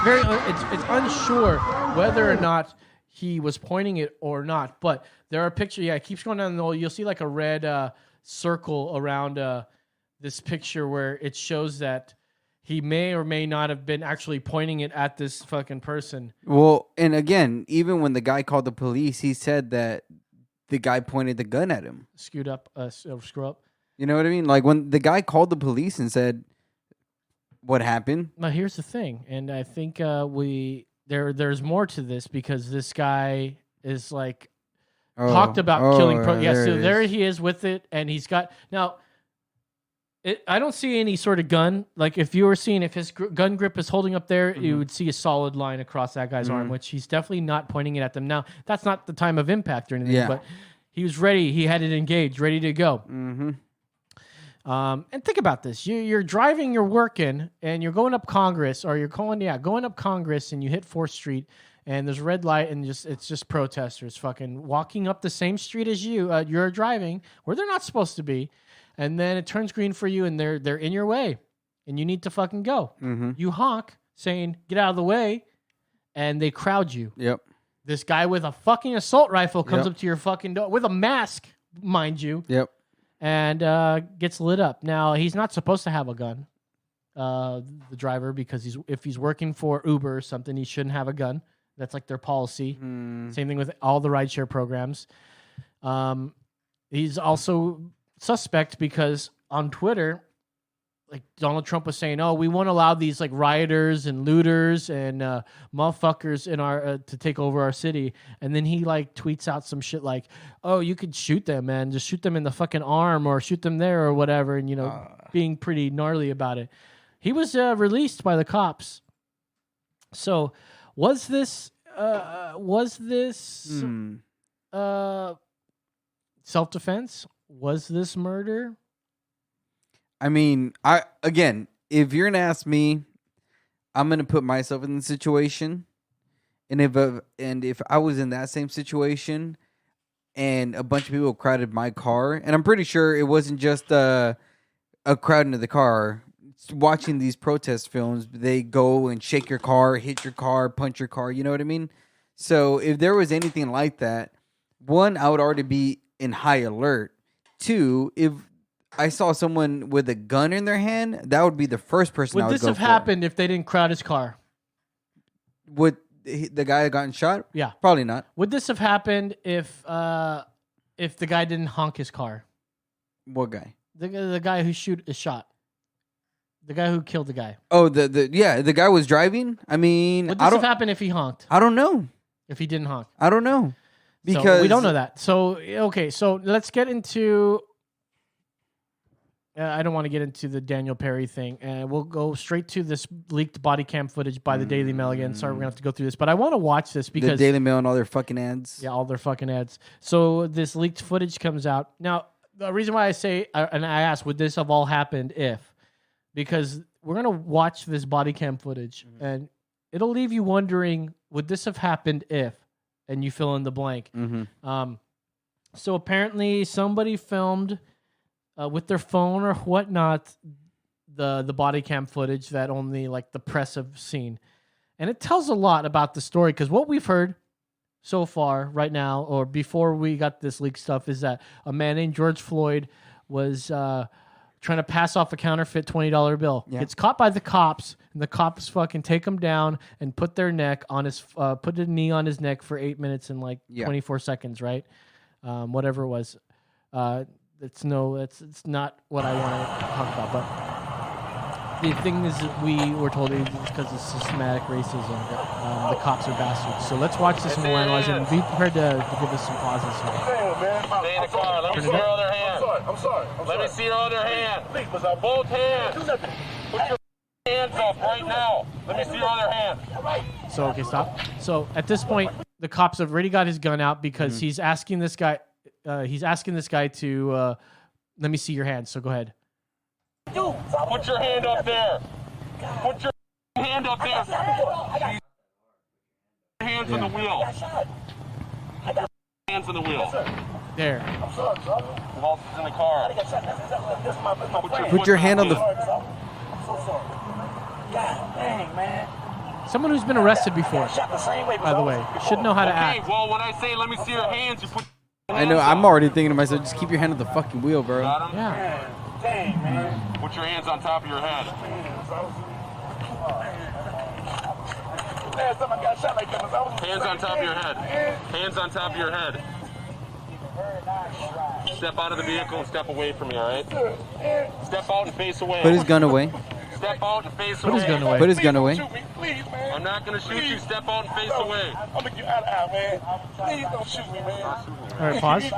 it's unsure whether or not he was pointing it or not. But there are pictures. Yeah, it keeps going down the hole. You'll see like a red circle around this picture where it shows that he may or may not have been actually pointing it at this fucking person. Well, and again, even when the guy called the police, he said that the guy pointed the gun at him. Screw up. You know what I mean? Like when the guy called the police and said, "What happened?" Now here's the thing, and I think there's more to this because this guy is like talked about killing. There he is with it, and he's got now. I don't see any sort of gun. Like if you were seeing if his gun grip is holding up there, you would see a solid line across that guy's arm, which he's definitely not pointing it at them. Now that's not the time of impact or anything, but he was ready. He had it engaged, ready to go. And think about this: you're driving, you're working, and you're going up Congress, or you're going up Congress, and you hit 4th Street, and there's a red light, and it's just protesters fucking walking up the same street as you. You're driving where they're not supposed to be. And then it turns green for you, and they're in your way, and you need to fucking go. You honk, saying, "Get out of the way," and they crowd you. Yep. This guy with a fucking assault rifle comes up to your fucking door with a mask, mind you. Yep. And gets lit up. Now he's not supposed to have a gun, the driver, because if he's working for Uber or something, he shouldn't have a gun. That's like their policy. Same thing with all the rideshare programs. He's also suspect because on Twitter, like Donald Trump was saying, "Oh, we won't allow these like rioters and looters and motherfuckers in our to take over our city." And then he like tweets out some shit like, "Oh, you could shoot them, man. Just shoot them in the fucking arm or shoot them there or whatever." And being pretty gnarly about it. He was released by the cops. So was this self-defense? Was this murder? I mean, if you're gonna ask me, I'm gonna put myself in the situation, and if I was in that same situation, and a bunch of people crowded my car, and I'm pretty sure it wasn't just a crowd into the car. Watching these protest films, they go and shake your car, hit your car, punch your car. You know what I mean? So if there was anything like that, one, I would already be in high alert. Two, if I saw someone with a gun in their hand, that would be the first person I would go for. Would this have happened if they didn't crowd his car? Would the guy have gotten shot? Yeah. Probably not. Would this have happened if the guy didn't honk his car? What guy? The guy who shot. The guy who killed the guy. Oh, the guy was driving? I mean, would this have happened if he honked? I don't know. If he didn't honk? I don't know. Because so we don't know that. So, okay, so let's get into... I don't want to get into the Daniel Perry thing. We'll go straight to this leaked body cam footage by the Daily Mail again. Sorry, we're going to have to go through this. But I want to watch this because... The Daily Mail and all their fucking ads. Yeah, all their fucking ads. So this leaked footage comes out. Now, the reason why I say... and I asked, would this have all happened if... Because we're going to watch this body cam footage, and it'll leave you wondering, would this have happened if? And you fill in the blank. So apparently somebody filmed with their phone or whatnot the body cam footage that only like the press have seen. And it tells a lot about the story, because what we've heard so far right now, or before we got this leaked stuff, is that a man named George Floyd was... trying to pass off a counterfeit $20 bill. Yeah. Gets caught by the cops, and the cops fucking take him down and put their neck on his, put a knee on his neck for 8 minutes and like 24 seconds, right? Whatever it was. It's not what I want to talk about, but the thing is that we were told it's because of systematic racism. The cops are bastards. So let's watch this and we'll analyze it. And be prepared to give us some pauses here. Stay in the car. Let me see your other hand. I'm sorry. Let me see your other hand. Both hands. Put your hands up right now. Let me see your other hand. So, okay, stop. So at this point, the cops have already got his gun out because he's asking this guy to let me see your hands. So go ahead. Put your hand up there. Put your hand up there. Hands on the wheel. Put your hands on the wheel. There. Who else is in the car? Put your hand on the. Someone who's been arrested before, by the way, should know how to act. Okay, well, when I say let me see your hands, you put. I know. I'm already thinking to myself, just keep your hand on the fucking wheel, bro. Yeah. Dang, man. Put your hands on top of your head. Hands on top of your head. Hands on top of your head. Step out of the vehicle and step away from me, all right? Step out and face away. Put his gun away. Step out and face Put his gun away. Put his gun away. I'm not going to shoot you. Step out and face away. I'm going to get out of here, man. Please don't shoot me, man. All right, pause.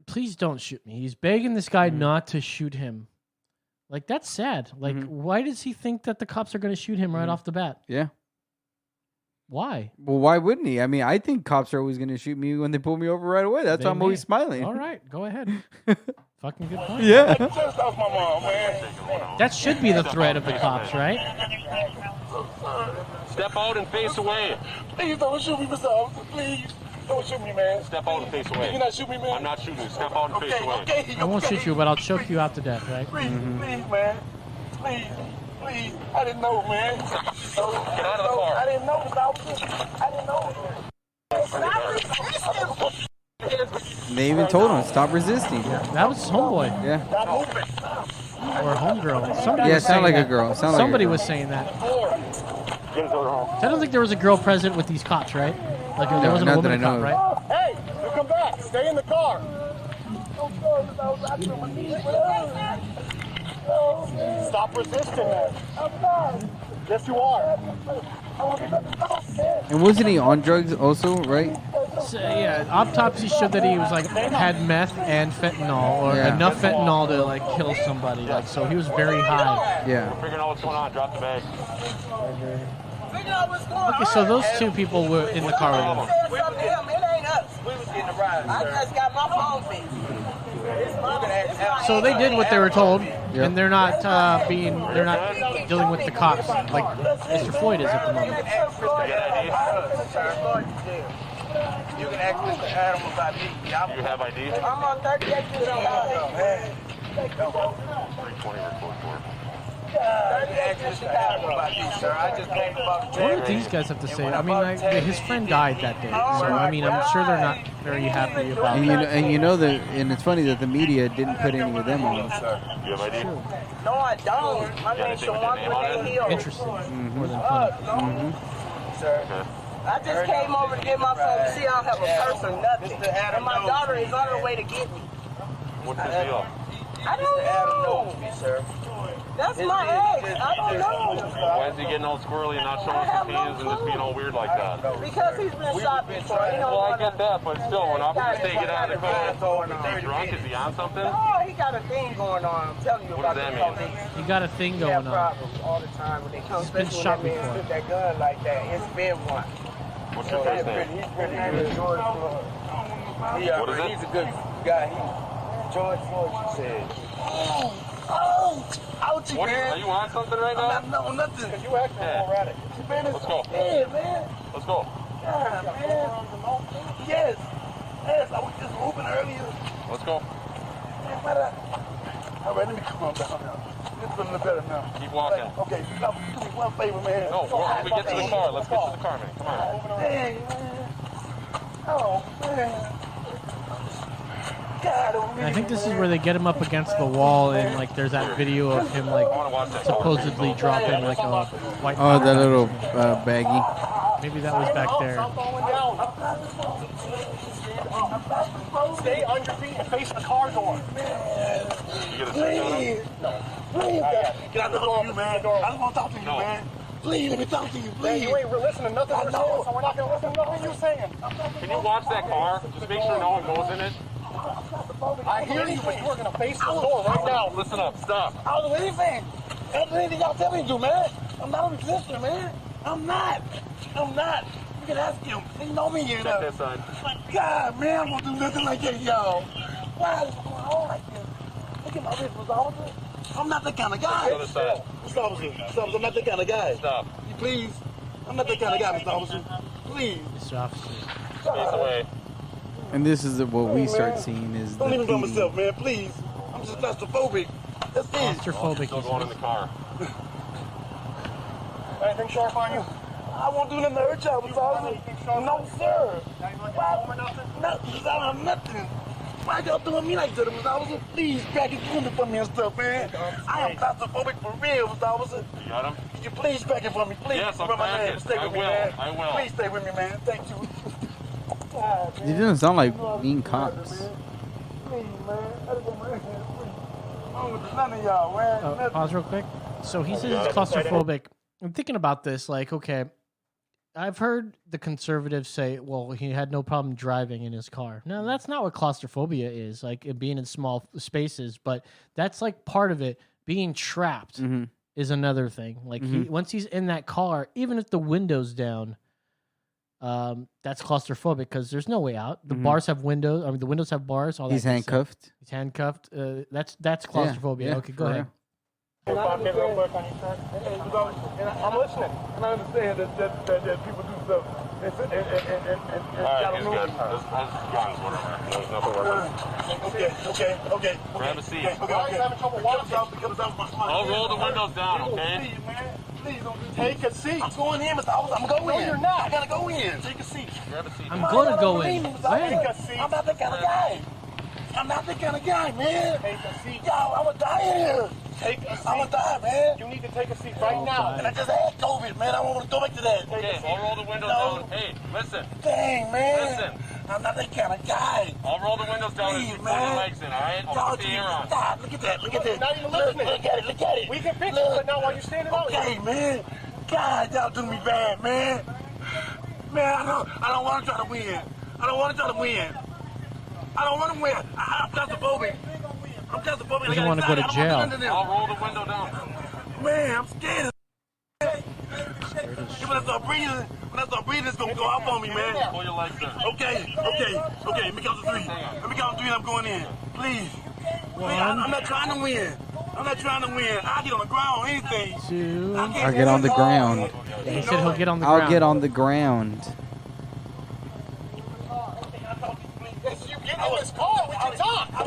Please don't shoot me. He's begging this guy not to shoot him. Like, that's sad. Like, why does he think that the cops are going to shoot him right off the bat? Yeah. Why? Well, why wouldn't he? I mean, I think cops are always going to shoot me when they pull me over right away. That's why I'm always smiling. All right, go ahead. Fucking good point. Yeah. That should be the threat of the cops, right? Step out and face away. Please don't shoot me, Mr. Officer. Please. Don't shoot me, man. Step out and face away. You're not shooting me, man? I'm not shooting you. Step out and face away. Okay, I won't shoot you, but I'll choke you out to death, right? Please, please, man. Please, please. I didn't know, man. Get out of the car. I didn't know, Mr. Officer. I didn't know. They even told him, stop resisting. That was homeboy. Yeah. Or homegirl. Somebody Yeah, was it sounded like saying a girl. that. Sounded like a Somebody girl. was saying that. I don't think there was a girl present with these cops, right? Like there wasn't a not that woman I know cop, of. right? Hey, you come back. Stay in the car. Stop resisting, man. I'm not. Yes, you are. And wasn't he on drugs also, right? So, yeah, autopsy showed that he was like had meth and fentanyl, or enough fentanyl to like kill somebody. Like, so he was very high. Yeah. We're figuring out what's going on. Drop the bag. Okay, so those two people were in the car with him. It ain't us. We was getting a ride. I just got my phone fixed. So they did what they were told, and they're not they're not dealing with the cops like Mr. Floyd is at the moment. You can ask Mr. Adam about me. You have ID? I'm on 38 years old, man. 320 or 44. What do these guys have to say? I mean, his friend died that day, so I mean, I'm sure they're not very happy about that. And you know that, and it's funny that the media didn't put any of them on. You have ID? No, I don't. My name's Shawan Hill. Interesting. More than funny. Sir. I just came over to get my phone to see I don't have a purse or nothing. And my daughter is on her way to get me. What's the deal? I don't know. Sir. That's my ex. I don't know. Why is he getting all squirrely and not showing his hands and just being all weird like that? Because he's been shot before. Well, I get that, but still, when officers say get out of the car, is he drunk? Is he on something? No, he got a thing going on. I'm telling you What about does the that police. mean? He got a thing They going have on. problems all the time when they come. He's been Especially shot when that man before. with that gun like that. It's been one. What's your first name? He's pretty good. George Floyd. What is it? He's a good guy. George Floyd, she said. Ouchie, What man. are you on something right now? No, nothing. You acting erratic. Let's go. Yeah, man. Let's go. Yeah, man. Yes. Yes, I was just moving earlier. Let's go. All right, let me come on down now. It's feeling better now. Keep walking. Okay, stop. Do me one favor, man. No, when we get to the car, let's get to the car, man. Come on. Dang, man. Oh, man. And I think this is where they get him up against the wall, and like there's that video of him like supposedly dropping like a white. Oh, that little baggie. Maybe that was back there. Stay on your feet and face the car door. Please. Please. Get out the door, man. I just want to talk to you, man. Please, let me talk to you, please. You ain't listening to nothing we're saying, so we're not going to listen to nothing you're saying. Can you watch that car? Just make sure no one goes in it. I hear you, but you are going to face the door right now. Listen up. Stop. I'll do anything. I'll do anything y'all tell me to do, man. I'm not a resistor, man. I'm not. You can ask him. They know me here, though. Check that side. My God, man, I won't do nothing like that, y'all. Why is it going on like this? Look at my wrist, Mr. Officer. I'm not that kind of guy. Mr. Officer, I'm not that kind of guy. Stop. You please. I'm not that kind of guy, Mr. Officer. Please. Mr. Officer. Please away. And this is what we start seeing is Don't the even blame PD. myself, man. Please. I'm just claustrophobic. That's it. Claustrophobic. Still going in the car. Anything sharp on you? I won't do nothing to hurt y'all, Mr. Officer. No, sir. Why? Nothing. I don't have nothing. Why y'all doing me like that, Mr. Officer? Please, crack it for me and stuff, man. I am claustrophobic for real, Mr. Officer. You got him? Could you please crack it for me? Please. Yes, I'll Remember my crack name. it. Stay with me, man. I will. Please stay with me, man. Thank you. God, It doesn't sound like mean cops. please, man. I just want my hand, please. I don't want none of y'all, man. Nothing. Pause real quick. So he says he's claustrophobic. I'm thinking about this, like, okay, I've heard the conservatives say, well, he had no problem driving in his car. No, that's not what claustrophobia is, like it being in small spaces, but that's like part of it. Being trapped is another thing. Like once he's in that car, even if the window's down, that's claustrophobic because there's no way out. The bars have windows. I mean, the windows have bars. All He's that good stuff. handcuffed. He's handcuffed. That's claustrophobia. Yeah, Okay, go ahead. I'm listening, and I understand that people do stuff. All right, he's good. There's guns, whatever. There's nothing Okay. Grab a seat. I'll roll the windows down, okay? Please don't take a seat. I'm going in, Mr. Officer. I'm going in. No, you're not. I gotta go in. Take a seat. Grab a seat. I'm gonna go in. Take a seat. I'm not that kind of guy. I'm not that kind of guy, man. Take a seat. Yo, I'm gonna die here. Take a seat. I'm gonna die, man. You need to take a seat right now. And I just had COVID, man. I don't want to go back to that. Okay, I'll roll the windows down. Hey, listen. Dang, man. Listen. I'm not that kind of guy. I'll roll the windows down and you put your legs in, all right? I'll put the air on. Stop. Look at that. Look at that. Not even listening. Look at it. We can fix it, but not while you're standing out here. Okay, man. God, y'all do me bad, man. Man, I don't want to try to win. I don't want to win. I'm claustrophobic. He doesn't want to go to jail. I'll roll the window down. Man, I'm scared. When I start breathing, it's going to go up on me, man. Pull your legs in. Okay. Let me count to three. And I'm going in. Please. I'm not trying to win. I'll get on the ground, anything. Two. I'll get on the ground. He said he'll get on the ground. I'll get on the ground. Get in this car, we can talk. I'm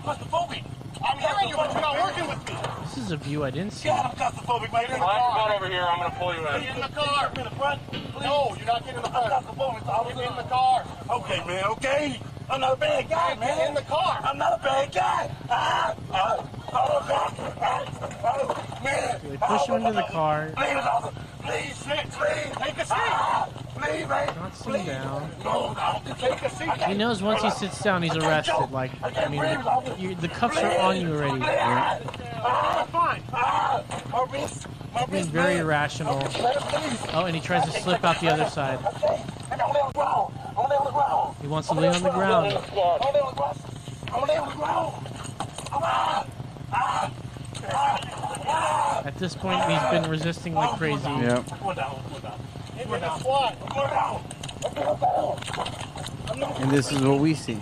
claustrophobic. I'm hearing you, but you're not working with me. This is a view I didn't see. God, I'm claustrophobic, man. Get in the car. Over here, I'm going to pull you in. Get in the car. In the front. No, you're not getting in the front. I'm claustrophobic. Get in the car. Okay, man, okay. I'm not a bad guy, man. Get in the car. I'm not a bad guy. Man. They push him into the car. Please, take a seat. Please, man. Not sit down. No, take a seat. He knows once he sits down, he's arrested. Like, I mean, the cuffs are on you already. Fine. Being very irrational. Oh, and he tries to slip out the other side. He wants to lay on the ground. At this point, he's been resisting like crazy. Yep. And this is what we see. He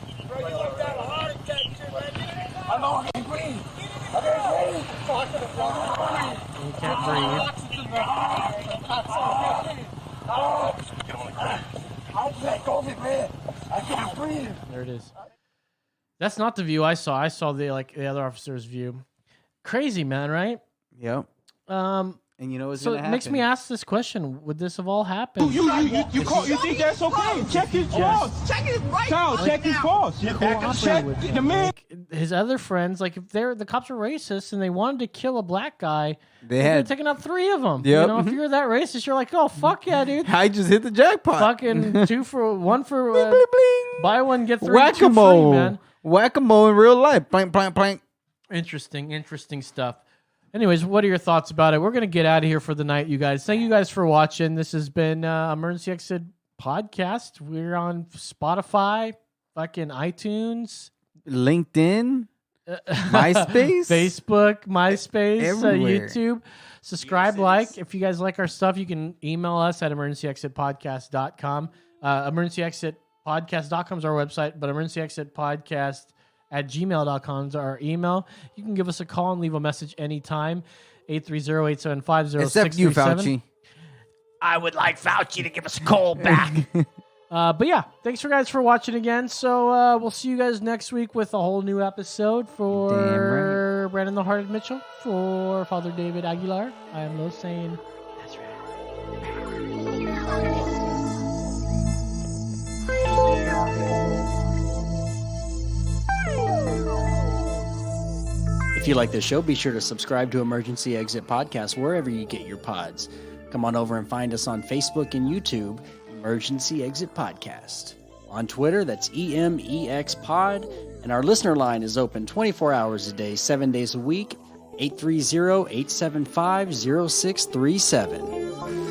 can't breathe. There it is. That's not the view I saw. I saw the other officer's view. Crazy, man, right? Yep. And you know what's So going to it makes happen? me ask this question: would this have all happened? You think that's okay? Check his pulse. Check his right. Check his pulse. Check the man. His other friends, like if the cops were racist and they wanted to kill a black guy, They they had- had taken out 3 of them. Yep. You know, if you're that racist, you're like, oh fuck yeah, dude. I just hit the jackpot. Fucking 2 for 1 for buy one get 3 2 free, Whack-a-mole. man. Whack-a-mole in real life. Blank, blank, blank. Interesting stuff. Anyways, what are your thoughts about it? We're gonna get out of here for the night, you guys. Thank you guys for watching. This has been Emergency Exit Podcast. We're on Spotify, fucking iTunes, LinkedIn, MySpace, Facebook, MySpace, Everywhere. YouTube. Subscribe, like. If you guys like our stuff, you can email us at emergencyexitpodcast.com. Emergencyexitpodcast.com is our website, but emergencyexitpodcast@gmail.com is our email. You can give us a call and leave a message anytime. 830-875-0637. Except you, Fauci. I would like Fauci to give us a call back. But yeah, thanks for guys for watching again. So we'll see you guys next week with a whole new episode for Brandon the Hearted Mitchell, for Father David Aguilar. I am Lo saying that's right. If you like this show, be sure to subscribe to Emergency Exit Podcast wherever you get your pods. Come on over and find us on Facebook and YouTube, Emergency Exit Podcast. On Twitter, that's EMEX Pod. And our listener line is open 24 hours a day, 7 days a week, 830-875-0637.